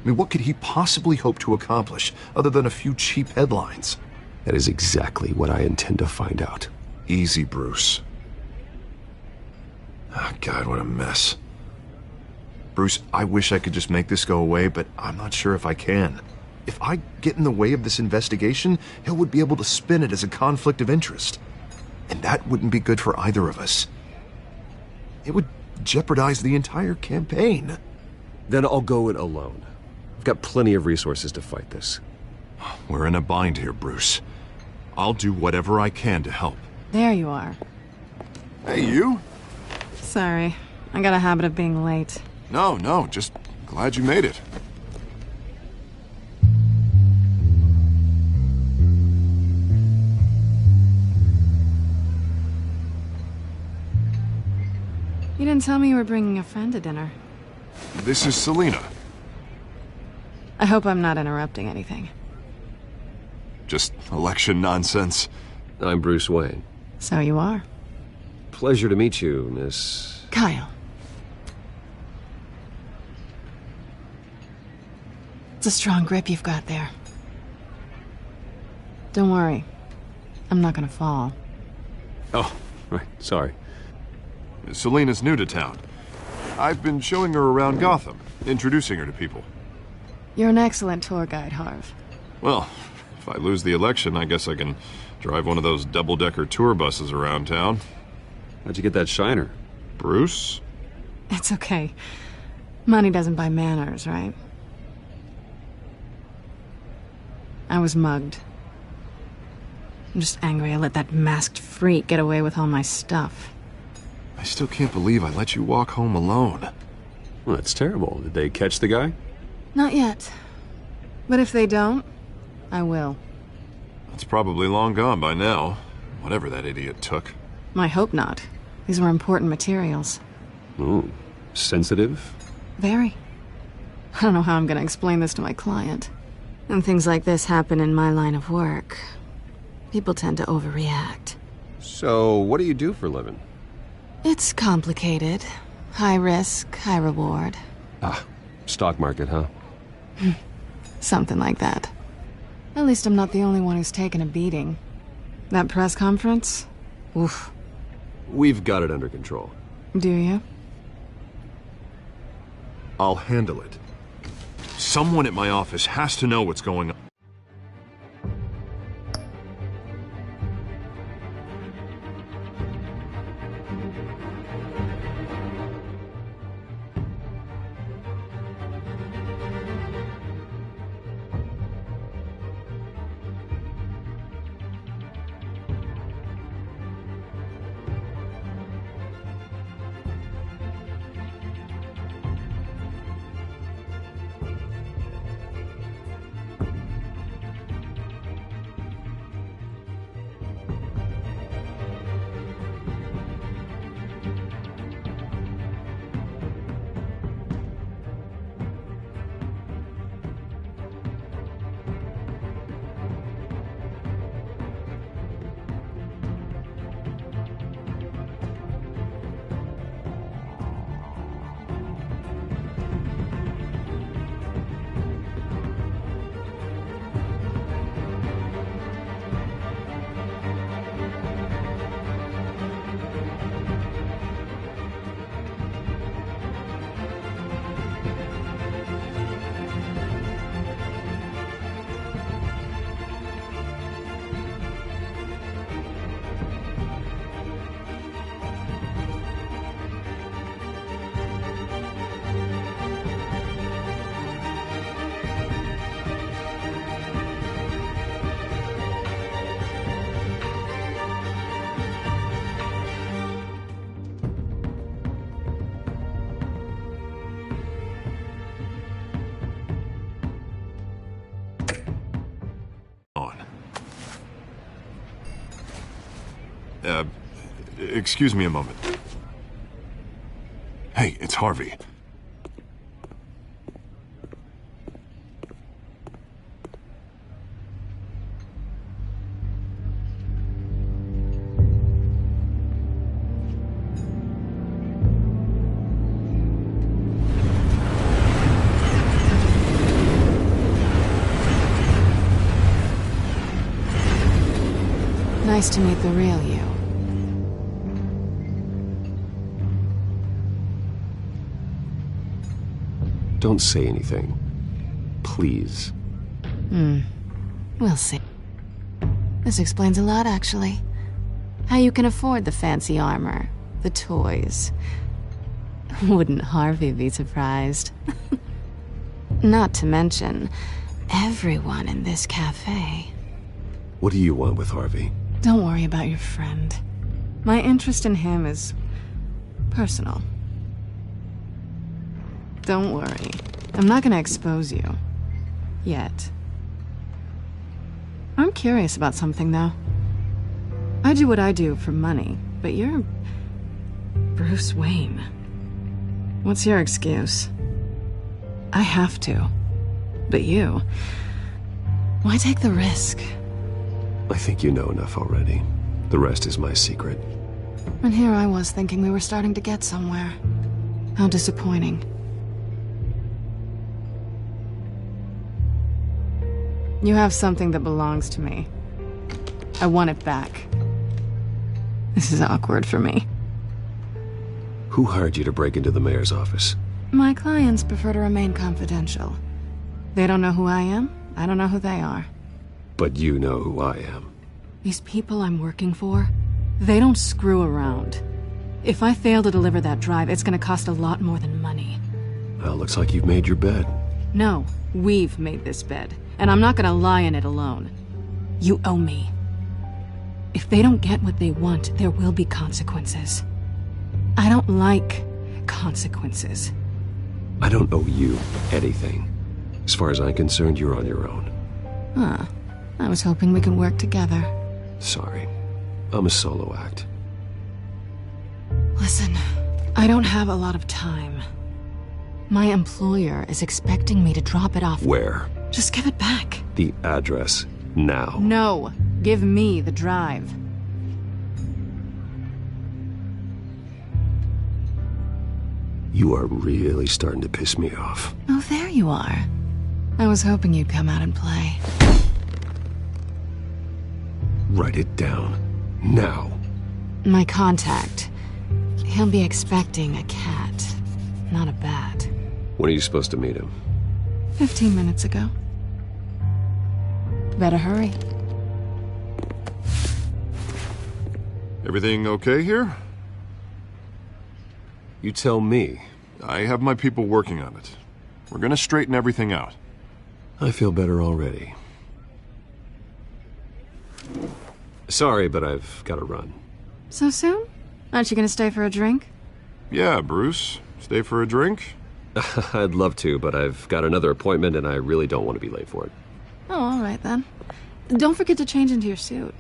I mean, what could he possibly hope to accomplish other than a few cheap headlines? That is exactly what I intend to find out. Easy, Bruce. Oh, God, what a mess. Bruce, I wish I could just make this go away, but I'm not sure if I can. If I get in the way of this investigation, Hill would be able to spin it as a conflict of interest. And that wouldn't be good for either of us. It would jeopardize the entire campaign. Then I'll go it alone. I've got plenty of resources to fight this. We're in a bind here, Bruce. I'll do whatever I can to help. There you are. Hey, you? Sorry. I got a habit of being late. No, just glad you made it. You didn't tell me you were bringing a friend to dinner. This is Selina. I hope I'm not interrupting anything. Just election nonsense. I'm Bruce Wayne. So you are. Pleasure to meet you, Miss... Kyle. It's a strong grip you've got there. Don't worry. I'm not gonna fall. Oh, right. Sorry. Selina's new to town. I've been showing her around Gotham, introducing her to people. You're an excellent tour guide, Harv. Well, if I lose the election, I guess I can drive one of those double-decker tour buses around town. How'd you get that shiner? Bruce? It's okay. Money doesn't buy manners, right? I was mugged. I'm just angry I let that masked freak get away with all my stuff. I still can't believe I let you walk home alone. Well, that's terrible. Did they catch the guy? Not yet. But if they don't, I will. It's probably long gone by now. Whatever that idiot took. I hope not. These were important materials. Ooh, sensitive? Very. I don't know how I'm gonna explain this to my client. When things like this happen in my line of work, people tend to overreact. So, what do you do for a living? It's complicated. High risk, high reward. Ah, stock market, huh? Something like that. At least I'm not the only one who's taken a beating. That press conference? Oof. We've got it under control. Do you? I'll handle it. Someone at my office has to know what's going on. Excuse me a moment. Hey, it's Harvey. Nice to meet the real you. Don't say anything. Please. We'll see. This explains a lot, actually. How you can afford the fancy armor, the toys. Wouldn't Harvey be surprised? Not to mention, everyone in this cafe. What do you want with Harvey? Don't worry about your friend. My interest in him is personal. Don't worry. I'm not gonna expose you. Yet. I'm curious about something, though. I do what I do for money, but you're Bruce Wayne. What's your excuse? I have to. But you... why take the risk? I think you know enough already. The rest is my secret. And here I was thinking we were starting to get somewhere. How disappointing. You have something that belongs to me. I want it back. This is awkward for me. Who hired you to break into the mayor's office? My clients prefer to remain confidential. They don't know who I am. I don't know who they are. But you know who I am. These people I'm working for, they don't screw around. If I fail to deliver that drive, it's gonna cost a lot more than money. Well, looks like you've made your bed. No, we've made this bed, and I'm not gonna lie in it alone. You owe me. If they don't get what they want, there will be consequences. I don't like consequences. I don't owe you anything. As far as I'm concerned, you're on your own. Huh. I was hoping we could work together. Sorry. I'm a solo act. Listen, I don't have a lot of time. My employer is expecting me to drop it off. Where? Just give it back. The address, now. No. Give me the drive. You are really starting to piss me off. Oh, there you are. I was hoping you'd come out and play. Write it down. Now. My contact. He'll be expecting a cat, not a bat. When are you supposed to meet him? 15 minutes ago. Better hurry. Everything okay here? You tell me. I have my people working on it. We're gonna straighten everything out. I feel better already. Sorry, but I've got to run. So soon? Aren't you gonna stay for a drink? Yeah, Bruce. Stay for a drink? I'd love to, but I've got another appointment and I really don't want to be late for it. Oh, all right then. Don't forget to change into your suit.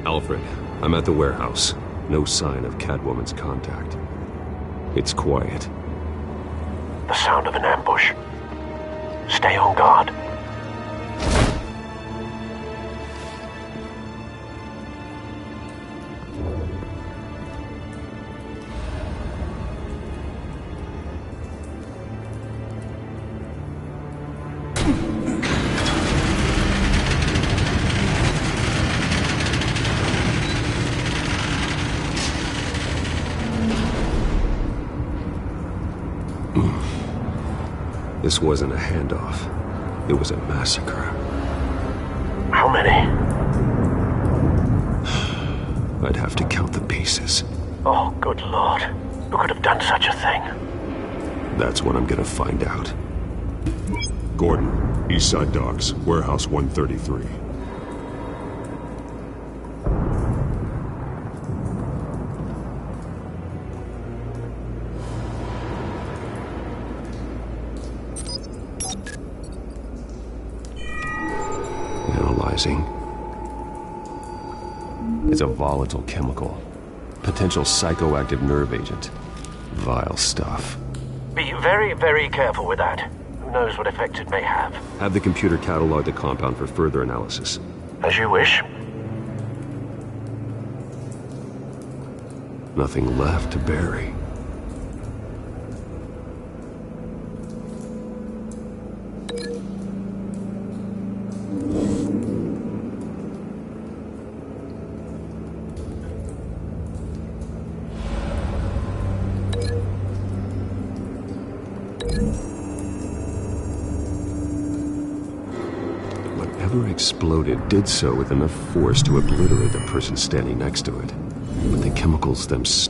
Alfred, I'm at the warehouse. No sign of Catwoman's contact. It's quiet. The sound of an ambush. Stay on guard. This wasn't a handoff. It was a massacre. How many? I'd have to count the pieces. Oh, good Lord. Who could have done such a thing? That's what I'm gonna find out. Gordon, Eastside Docks, Warehouse 133. Analyzing. It's a volatile chemical. Potential psychoactive nerve agent. Vile stuff. Be very, very careful with that. Who knows what effect it may have. Have the computer catalog the compound for further analysis. As you wish. Nothing left to bury. Whatever exploded did so with enough force to obliterate the person standing next to it. But the chemicals themselves...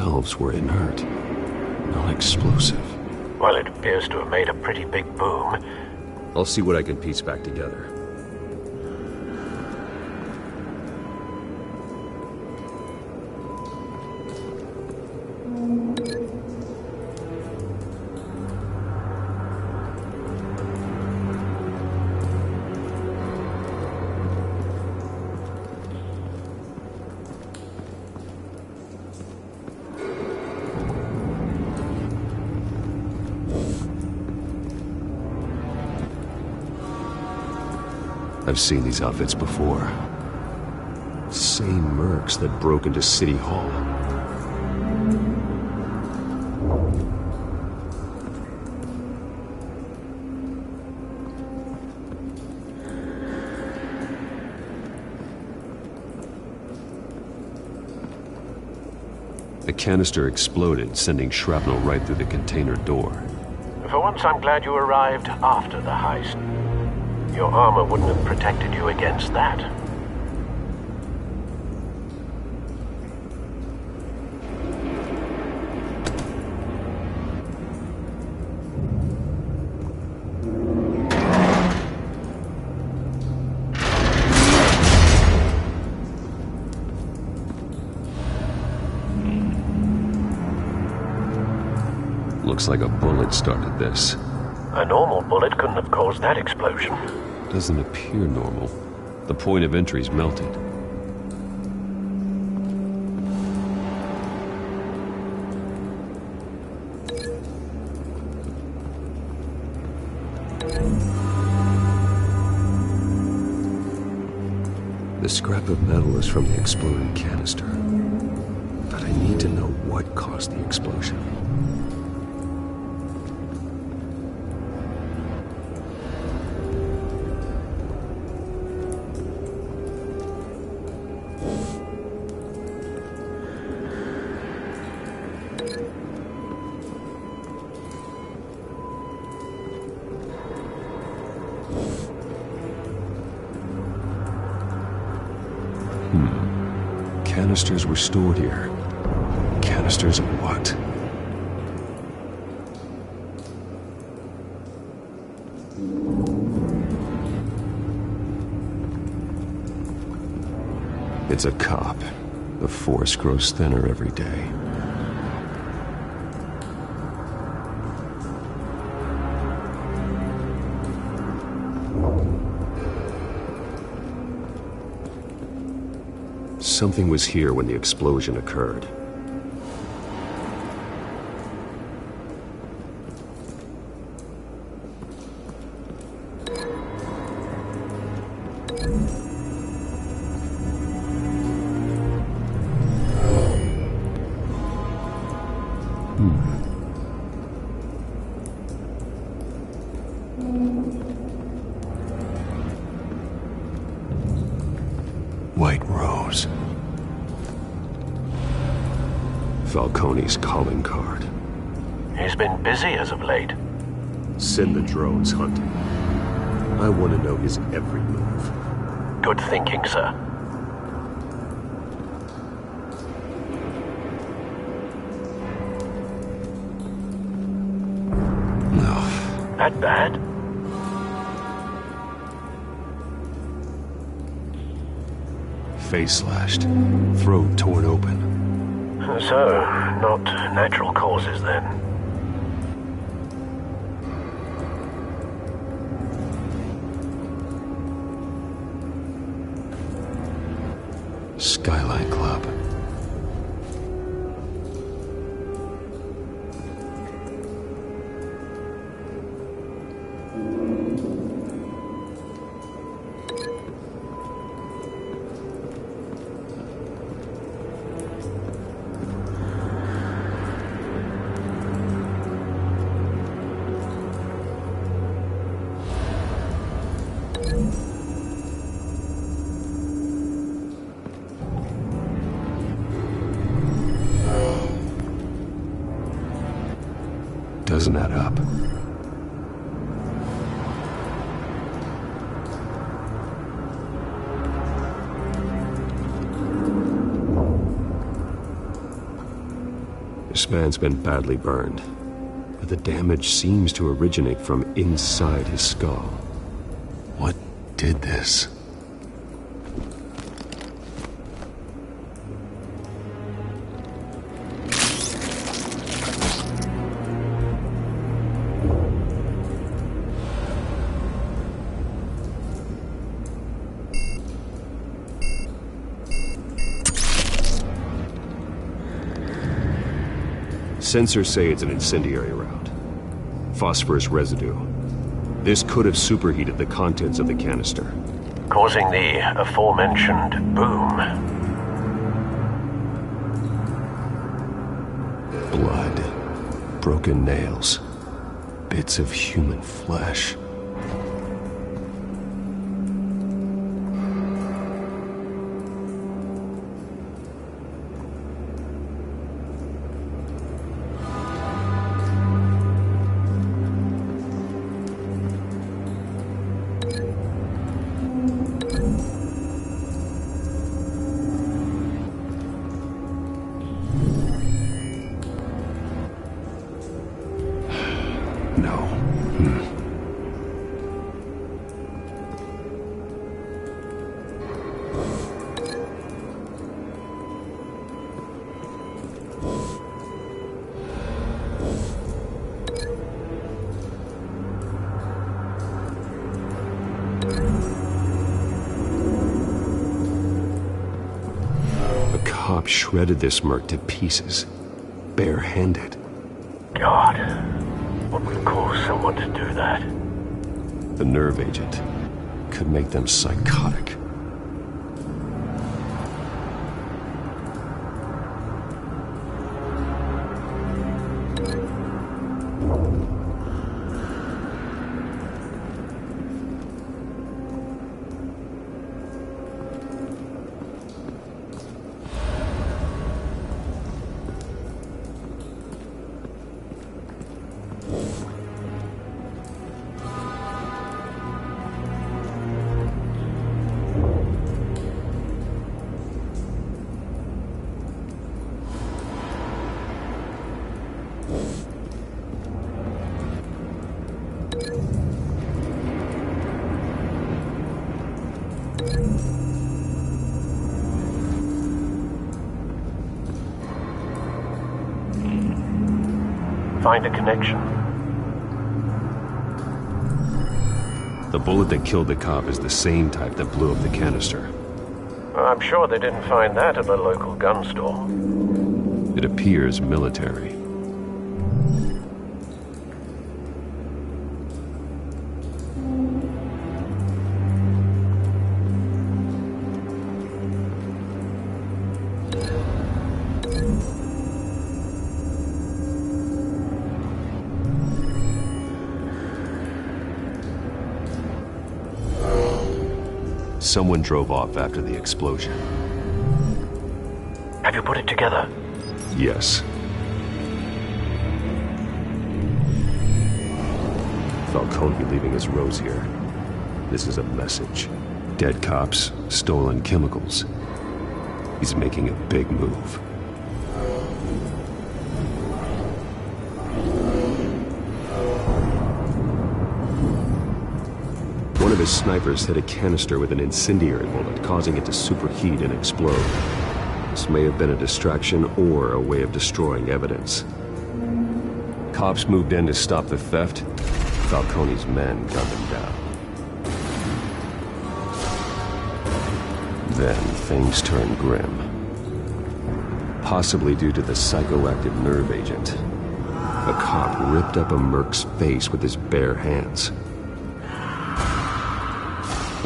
themselves were inert, not explosive. Well, it appears to have made a pretty big boom. I'll see what I can piece back together. I've seen these outfits before. Same mercs that broke into City Hall. The canister exploded, sending shrapnel right through the container door. For once, I'm glad you arrived after the heist. Your armor wouldn't have protected you against that. Looks like a bullet started this. A normal bullet couldn't have caused that explosion. Doesn't appear normal. The point of entry's melted. The scrap of metal is from the exploded canister. But I need to know what caused the explosion. Canisters were stored here. Canisters of what? It's a cop. The force grows thinner every day. Something was here when the explosion occurred. White Rose. Falcone's calling card. He's been busy as of late. Send the drones hunting. I want to know his every move. Good thinking, sir. No. That bad? Face slashed. Throat torn open. So, not natural causes then. Skyline Club. Doesn't add up. This man's been badly burned, but the damage seems to originate from inside his skull. What did this? Sensors say it's an incendiary round. Phosphorus residue. This could have superheated the contents of the canister, causing the aforementioned boom. Blood, broken nails, bits of human flesh. Shredded this merc to pieces, bare-handed. God, what would cause someone to do that? The nerve agent could make them psychotic. Find a connection. The bullet that killed the cop is the same type that blew up the canister. I'm sure they didn't find that at the local gun store. It appears military. Someone drove off after the explosion. Have you put it together? Yes. Falcone leaving his rose here. This is a message. Dead cops, stolen chemicals. He's making a big move. One of his snipers hit a canister with an incendiary bullet, causing it to superheat and explode. This may have been a distraction or a way of destroying evidence. Cops moved in to stop the theft. Falcone's men gunned them down. Then things turned grim. Possibly due to the psychoactive nerve agent. A cop ripped up a merc's face with his bare hands.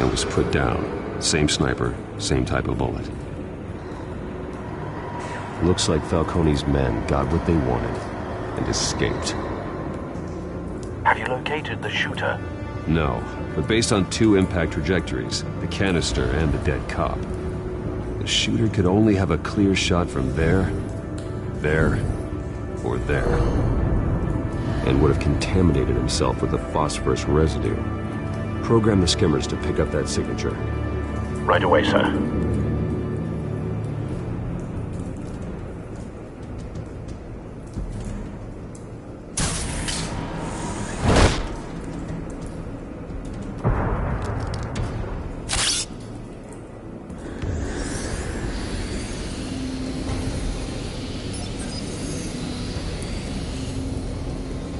And was put down. Same sniper, same type of bullet. Looks like Falcone's men got what they wanted and escaped. Have you located the shooter? No, but based on two impact trajectories, the canister and the dead cop, the shooter could only have a clear shot from there, or there, and would have contaminated himself with the phosphorus residue. Program the skimmers to pick up that signature. Right away, sir.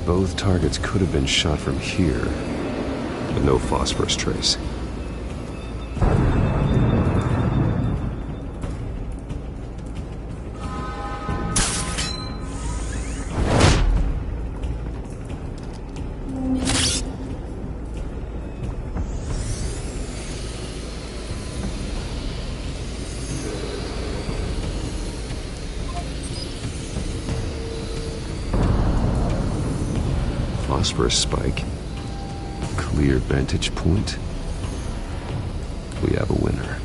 Both targets could have been shot from here, but no phosphorus trace. Phosphorus spike. Clear vantage point. We have a winner.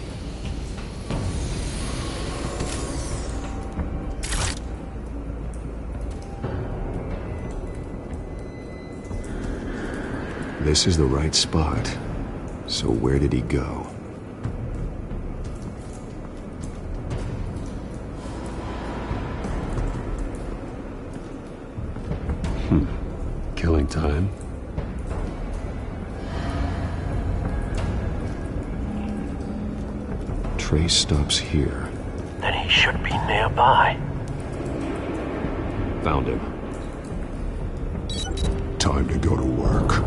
This is the right spot. So where did he go? Killing time. Trace stops here. Then he should be nearby. Found him. Time to go to work.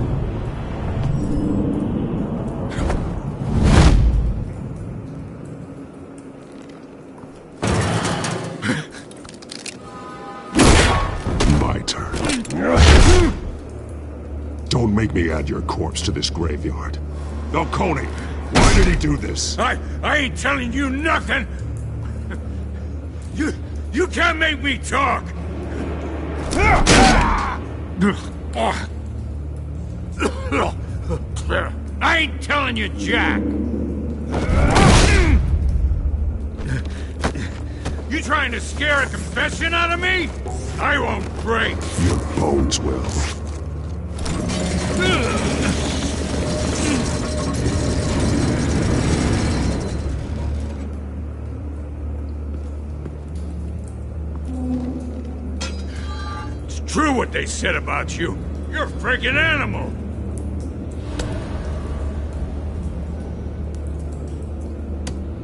My turn. Don't make me add your corpse to this graveyard. Falcone, why did he do this? I ain't telling you nothing! You can't make me talk! I ain't telling you, Jack! You trying to scare a confession out of me? I won't break! Your bones will. It's true what they said about you. You're a freaking animal!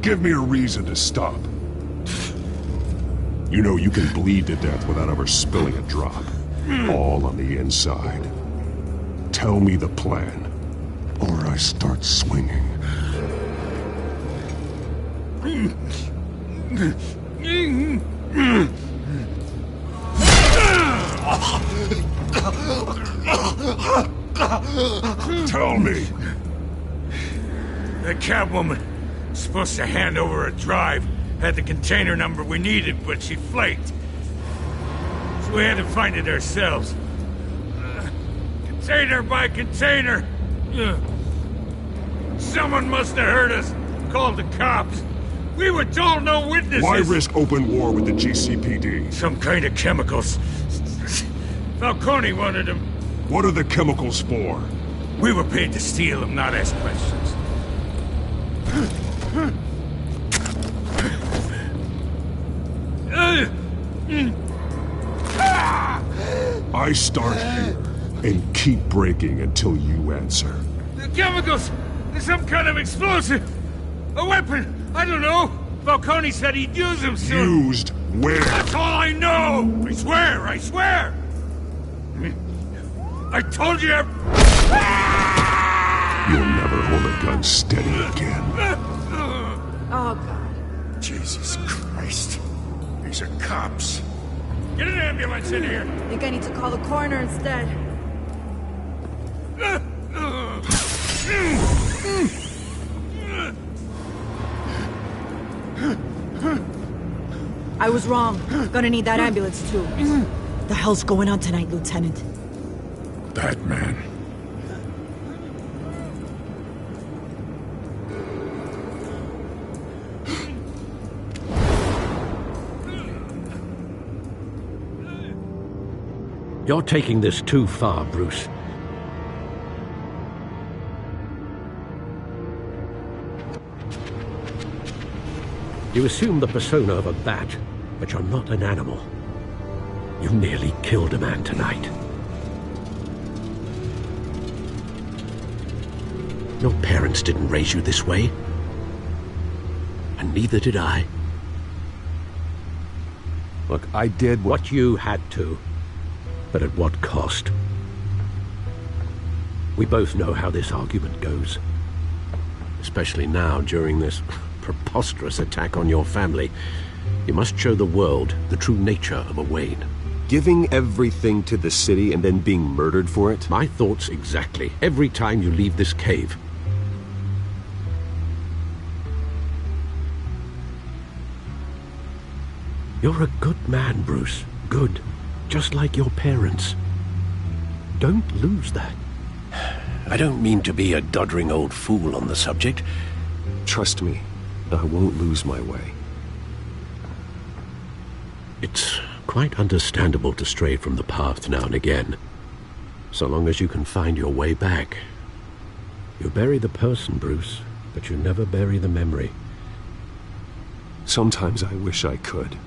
Give me a reason to stop. You know you can bleed to death without ever spilling a drop. All on the inside. Tell me the plan, or I start swinging. Tell me. That Catwoman supposed to hand over a drive. Had the container number we needed, but she flaked. So we had to find it ourselves. Container by container. Someone must have heard us. Called the cops. We were told no witnesses. Why risk open war with the GCPD? Some kind of chemicals. Falcone wanted them. What are the chemicals for? We were paid to steal them, not ask questions. I start here and keep breaking until you answer. The chemicals! There's some kind of explosive! A weapon! I don't know! Falcone said he'd use them soon! Used where? That's all I know! I swear! I swear! I told you... You'll never hold a gun steady again. Oh, God. Jesus Christ. These are cops. Get an ambulance in here! I think I need to call the coroner instead. I was wrong. Gonna need that ambulance, too. The hell's going on tonight, Lieutenant? Batman. You're taking this too far, Bruce. You assume the persona of a bat, but you're not an animal. You nearly killed a man tonight. Your parents didn't raise you this way. And neither did I. Look, I did what you had to. But at what cost? We both know how this argument goes. Especially now, during this preposterous attack on your family. You must show the world the true nature of a Wayne. Giving everything to the city and then being murdered for it? My thoughts exactly. Every time you leave this cave. You're a good man, Bruce. Good. Just like your parents. Don't lose that. I don't mean to be a doddering old fool on the subject. Trust me, I won't lose my way. It's quite understandable to stray from the path now and again. So long as you can find your way back. You bury the person, Bruce, but you never bury the memory. Sometimes I wish I could.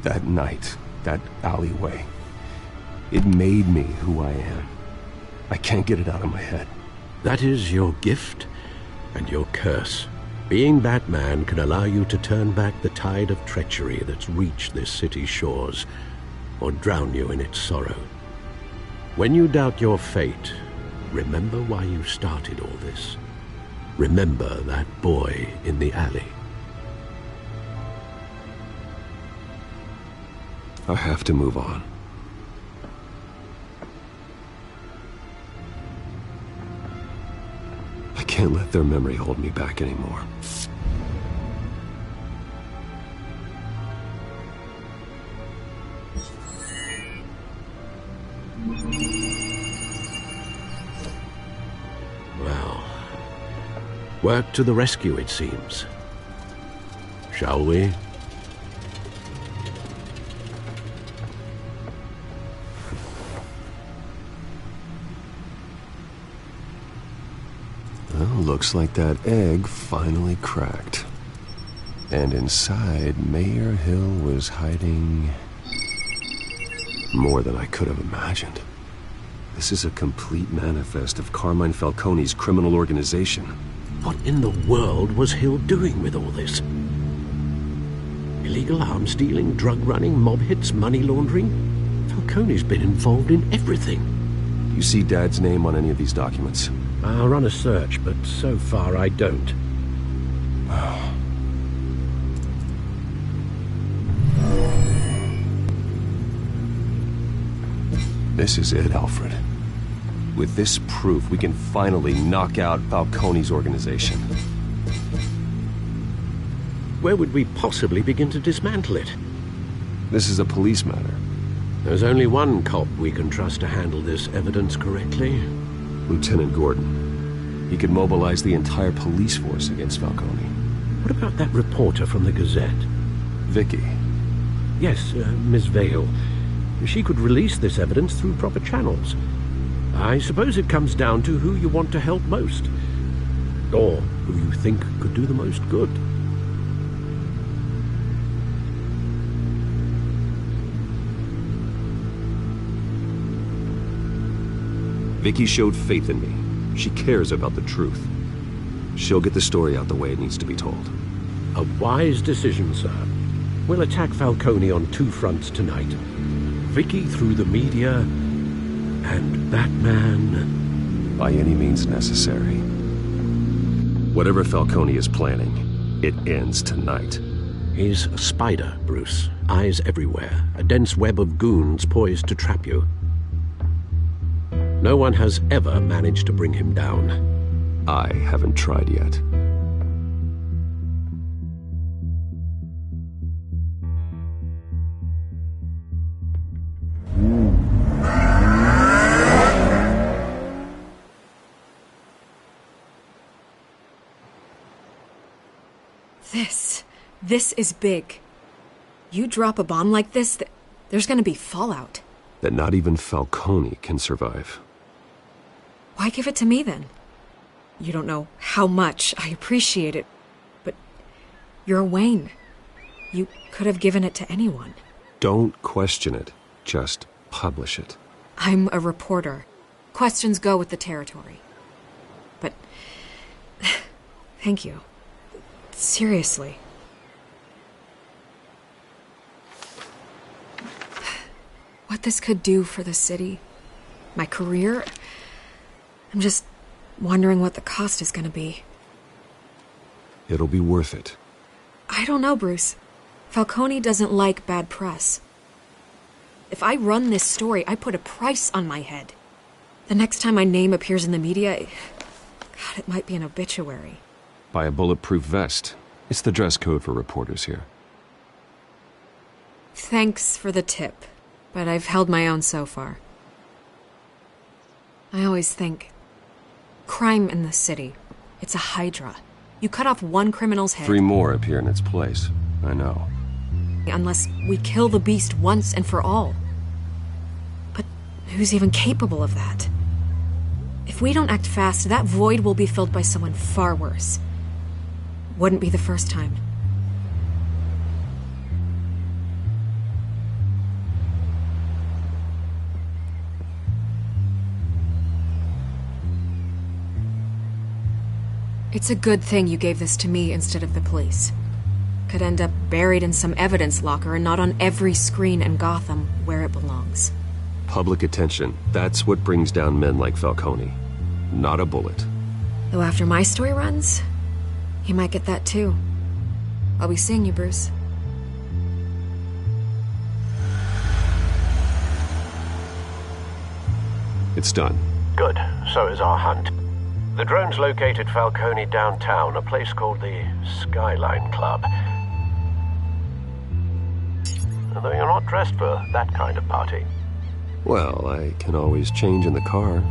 That night, that alleyway, it made me who I am. I can't get it out of my head. That is your gift and your curse. Being that man can allow you to turn back the tide of treachery that's reached this city's shores, or drown you in its sorrow. When you doubt your fate, remember why you started all this. Remember that boy in the alley. I have to move on. I can't let their memory hold me back anymore. Well, work to the rescue, it seems. Shall we? Well, looks like that egg finally cracked. And inside, Mayor Hill was hiding more than I could have imagined. This is a complete manifest of Carmine Falcone's criminal organization. What in the world was Hill doing with all this? Illegal arms dealing, drug running, mob hits, money laundering? Falcone's been involved in everything. You see Dad's name on any of these documents? I'll run a search, but so far I don't. This is it, Alfred. With this proof, we can finally knock out Falcone's organization. Where would we possibly begin to dismantle it? This is a police matter. There's only one cop we can trust to handle this evidence correctly. Lieutenant Gordon. He could mobilize the entire police force against Falcone. What about that reporter from the Gazette? Vicky. Yes, Miss Vale. She could release this evidence through proper channels. I suppose it comes down to who you want to help most. Or who you think could do the most good. Vicky showed faith in me. She cares about the truth. She'll get the story out the way it needs to be told. A wise decision, sir. We'll attack Falcone on two fronts tonight. Vicky through the media, and Batman... by any means necessary. Whatever Falcone is planning, it ends tonight. He's a spider, Bruce. Eyes everywhere. A dense web of goons poised to trap you. No one has ever managed to bring him down. I haven't tried yet. This is big. You drop a bomb like this, there's gonna be fallout. That not even Falcone can survive. Why give it to me, then? You don't know how much I appreciate it, but you're a Wayne. You could have given it to anyone. Don't question it. Just publish it. I'm a reporter. Questions go with the territory. But... thank you. Seriously. what this could do for the city, my career. I'm just wondering what the cost is going to be. It'll be worth it. I don't know, Bruce. Falcone doesn't like bad press. If I run this story, I put a price on my head. The next time my name appears in the media, God, it might be an obituary. Buy a bulletproof vest. It's the dress code for reporters here. Thanks for the tip, but I've held my own so far. I always think, crime in the city, it's a hydra. You cut off one criminal's head. 3 more appear in its place. I know. Unless we kill the beast once and for all. But who's even capable of that? If we don't act fast, that void will be filled by someone far worse. Wouldn't be the first time. It's a good thing you gave this to me instead of the police. Could end up buried in some evidence locker and not on every screen in Gotham where it belongs. Public attention. That's what brings down men like Falcone. Not a bullet. Though after my story runs, he might get that too. I'll be seeing you, Bruce. It's done. Good. So is our hunt. The drone's located Falcone downtown, a place called the Skyline Club. Although you're not dressed for that kind of party. Well, I can always change in the car.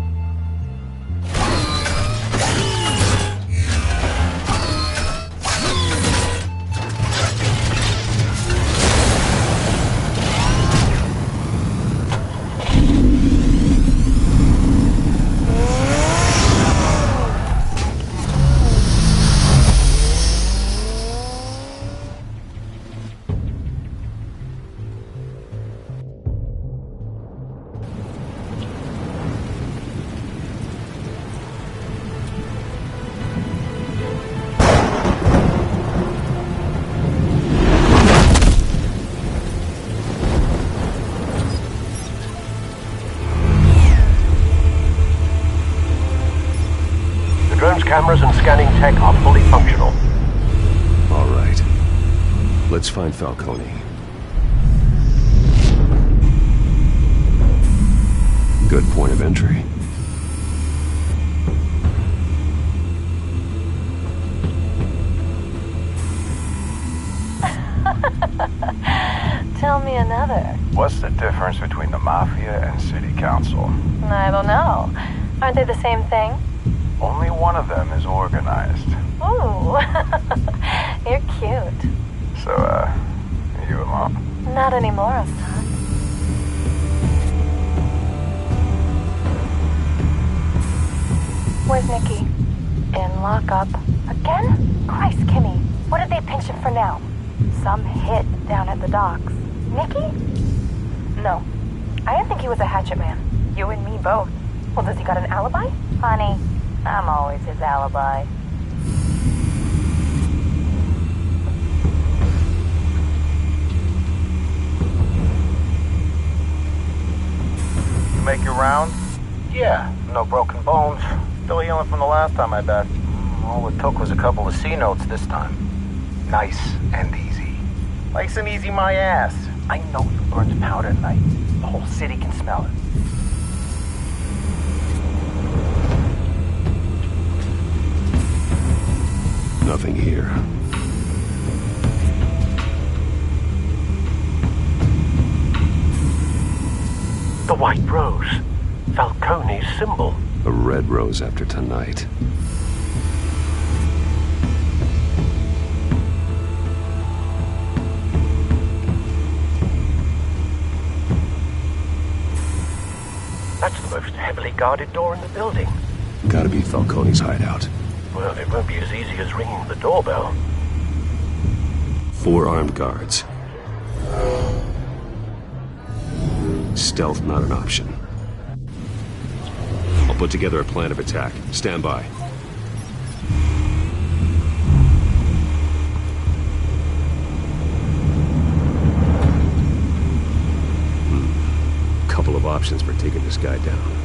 Cameras and scanning tech are fully functional. All right. Let's find Falcone. Good point of entry. Tell me another. What's the difference between the Mafia and City Council? I don't know. Aren't they the same thing? Only one of them is organized. Ooh, you're cute. So, you alone? Not anymore, son. Where's Nikki? In lockup. Again? Christ, Kimmy. What did they pinch him for now? Some hit down at the docks. Nikki? No. I didn't think he was a hatchet man. You and me both. Well, does he got an alibi? Honey, I'm always his alibi. You make your round? Yeah, no broken bones. Still healing from the last time, I bet. All it took was a couple of C notes this time. Nice and easy. Nice and easy my ass. I know you burned powder at night. The whole city can smell it. Nothing here. The white rose. Falcone's symbol. A red rose after tonight. That's the most heavily guarded door in the building. Gotta be Falcone's hideout. Well, it won't be as easy as ringing the doorbell. 4 armed guards. Stealth not an option. I'll put together a plan of attack. Stand by. options for taking this guy down.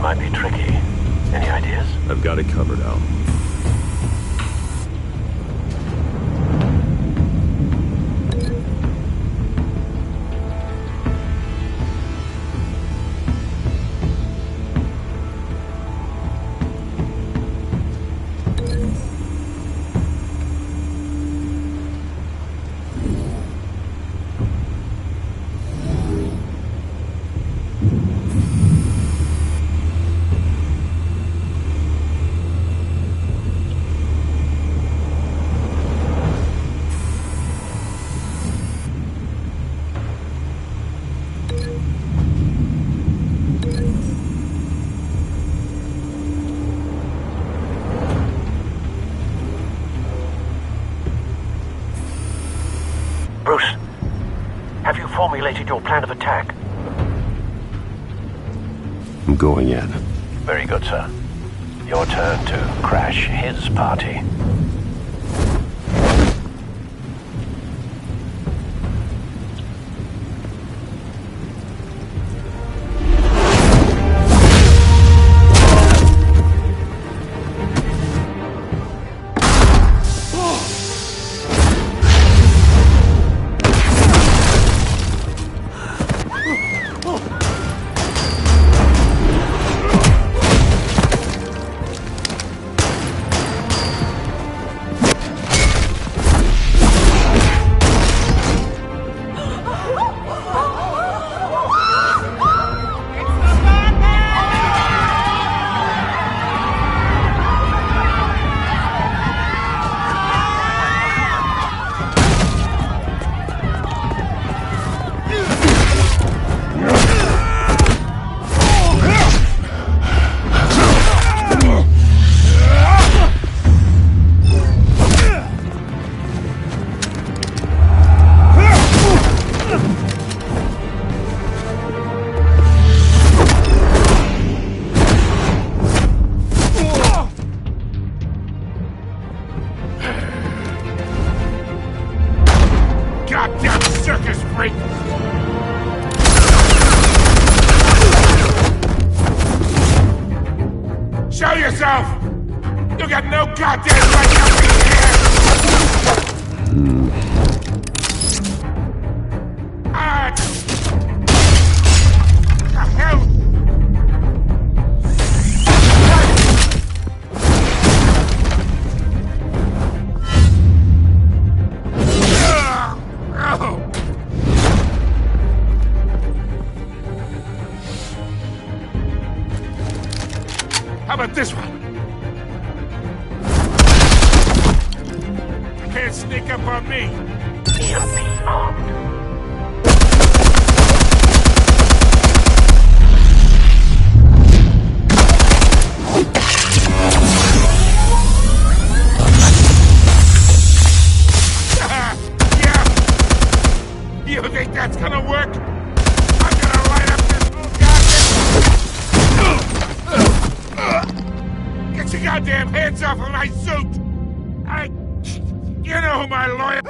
Might be tricky. Any ideas? I've got it covered, Al. Bruce, have you formulated your plan of attack? I'm going in. Very good, sir. Your turn to crash his party. Goddamn circus freak! Show yourself! You got no goddamn right to be here! The hell? How about this one? You can't sneak up on me. EMP armed. off of my suit! You know who my lawyer...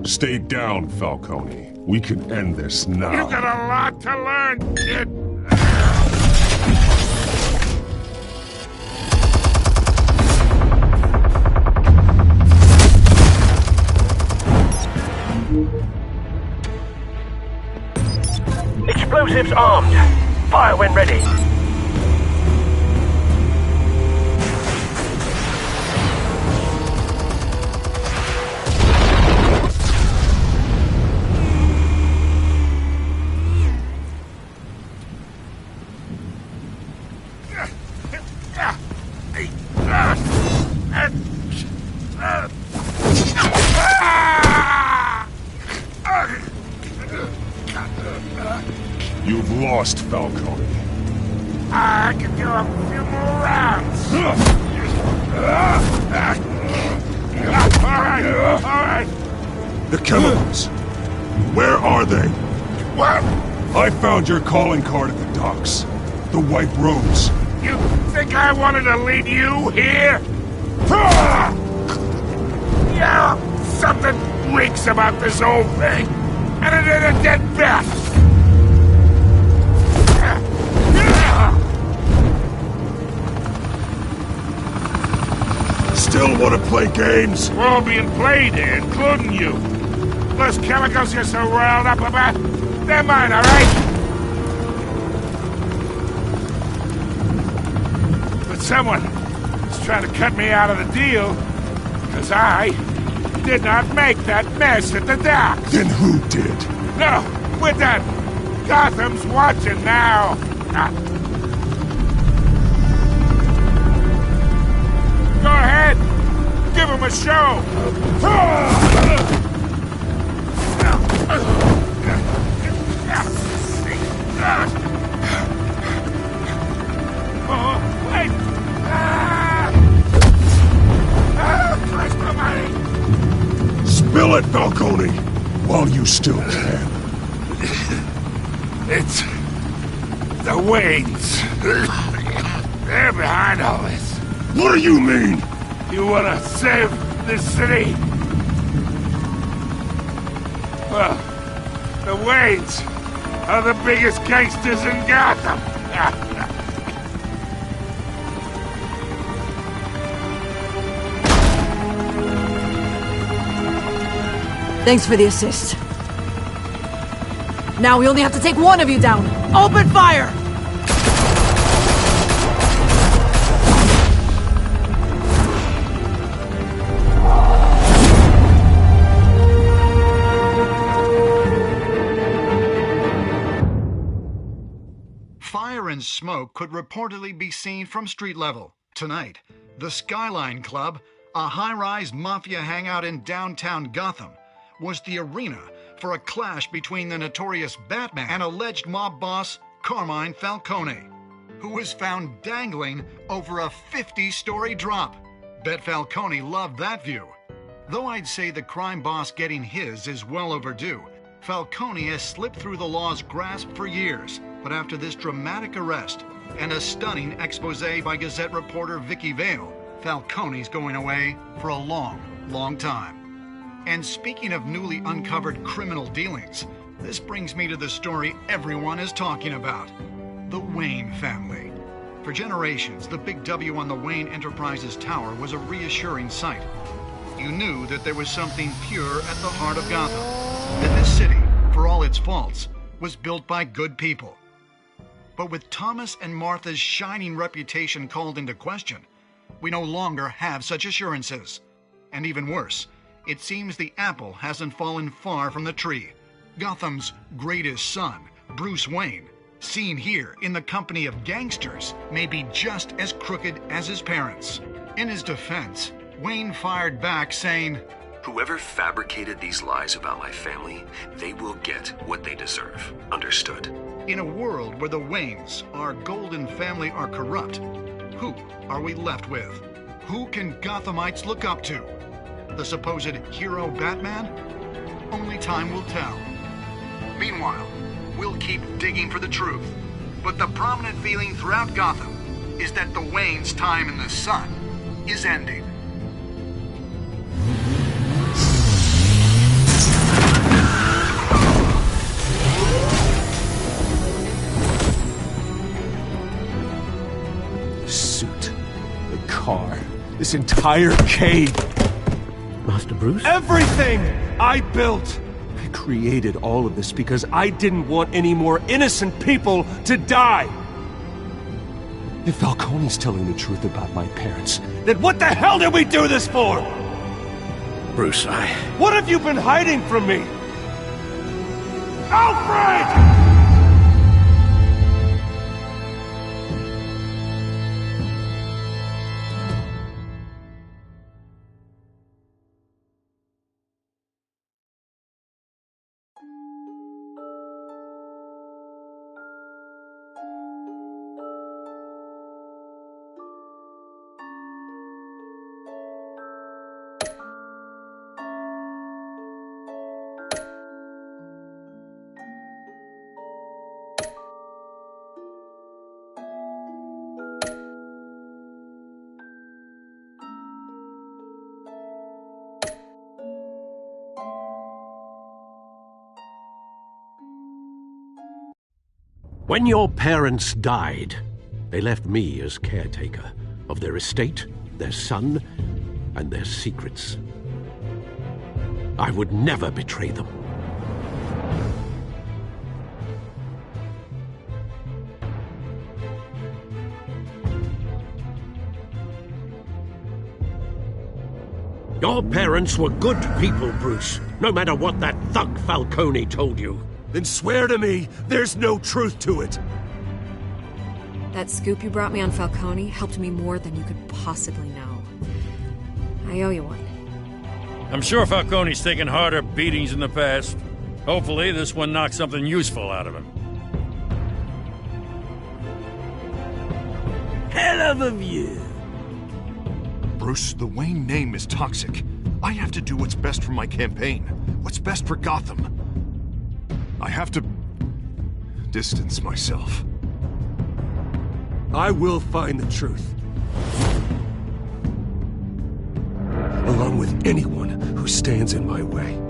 Stay down, Falcone. We can end this now. You've got a lot to learn, kid. Explosives armed. Fire when ready. You've lost, Falcone. I can do a few more rounds. All right. The chemicals. Where are they? What? I found your calling card at the docks. The white rose. You think I wanted to lead you here? Yeah, something reeks about this whole thing. And it ain't a dead bat. Still want to play games? We're all being played here, including you. Those chemicals you're so riled up about, they're mine, all right? But someone is trying to cut me out of the deal, because I did not make that mess at the docks. Then who did? No, we're done. Gotham's watching now. Go ahead. Give him a show. Oh, wait. Christ almighty. Spill it, Falcone, while you still can. It's the Waynes. They're behind all this. What do you mean? You wanna save this city? Well, the Waynes are the biggest gangsters in Gotham. Thanks for the assist. Now we only have to take one of you down. Open fire! Fire and smoke could reportedly be seen from street level. Tonight, the Skyline Club, a high-rise mafia hangout in downtown Gotham, was the arena for a clash between the notorious Batman and alleged mob boss Carmine Falcone, who was found dangling over a 50-story drop. Bet Falcone loved that view. Though I'd say the crime boss getting his is well overdue, Falcone has slipped through the law's grasp for years. But after this dramatic arrest and a stunning expose by Gazette reporter Vicky Vale, Falcone's going away for a long, long time. And speaking of newly uncovered criminal dealings, this brings me to the story everyone is talking about. The Wayne family. For generations, the big W on the Wayne Enterprises tower was a reassuring sight. You knew that there was something pure at the heart of Gotham. That this city, for all its faults, was built by good people. But with Thomas and Martha's shining reputation called into question, we no longer have such assurances. And even worse, it seems the apple hasn't fallen far from the tree. Gotham's greatest son, Bruce Wayne, seen here in the company of gangsters, may be just as crooked as his parents. In his defense, Wayne fired back saying, "Whoever fabricated these lies about my family, they will get what they deserve. Understood?" In a world where the Waynes, our golden family, are corrupt, who are we left with? Who can Gothamites look up to? The supposed hero Batman? Only time will tell. Meanwhile, we'll keep digging for the truth. But the prominent feeling throughout Gotham is that the Waynes' time in the sun is ending. The suit, the car, this entire cave. Master Bruce? Everything I built! I created all of this because I didn't want any more innocent people to die! If Falcone's telling the truth about my parents, then what the hell did we do this for? Bruce, What have you been hiding from me? Alfred! When your parents died, they left me as caretaker of their estate, their son, and their secrets. I would never betray them. Your parents were good people, Bruce, no matter what that thug Falcone told you. Then swear to me there's no truth to it. That scoop you brought me on Falcone helped me more than you could possibly know. I owe you one. I'm sure Falcone's taken harder beatings in the past. Hopefully, this one knocks something useful out of him. Hell of a view. Bruce, the Wayne name is toxic. I have to do what's best for my campaign. What's best for Gotham. I have to distance myself. I will find the truth. Along with anyone who stands in my way.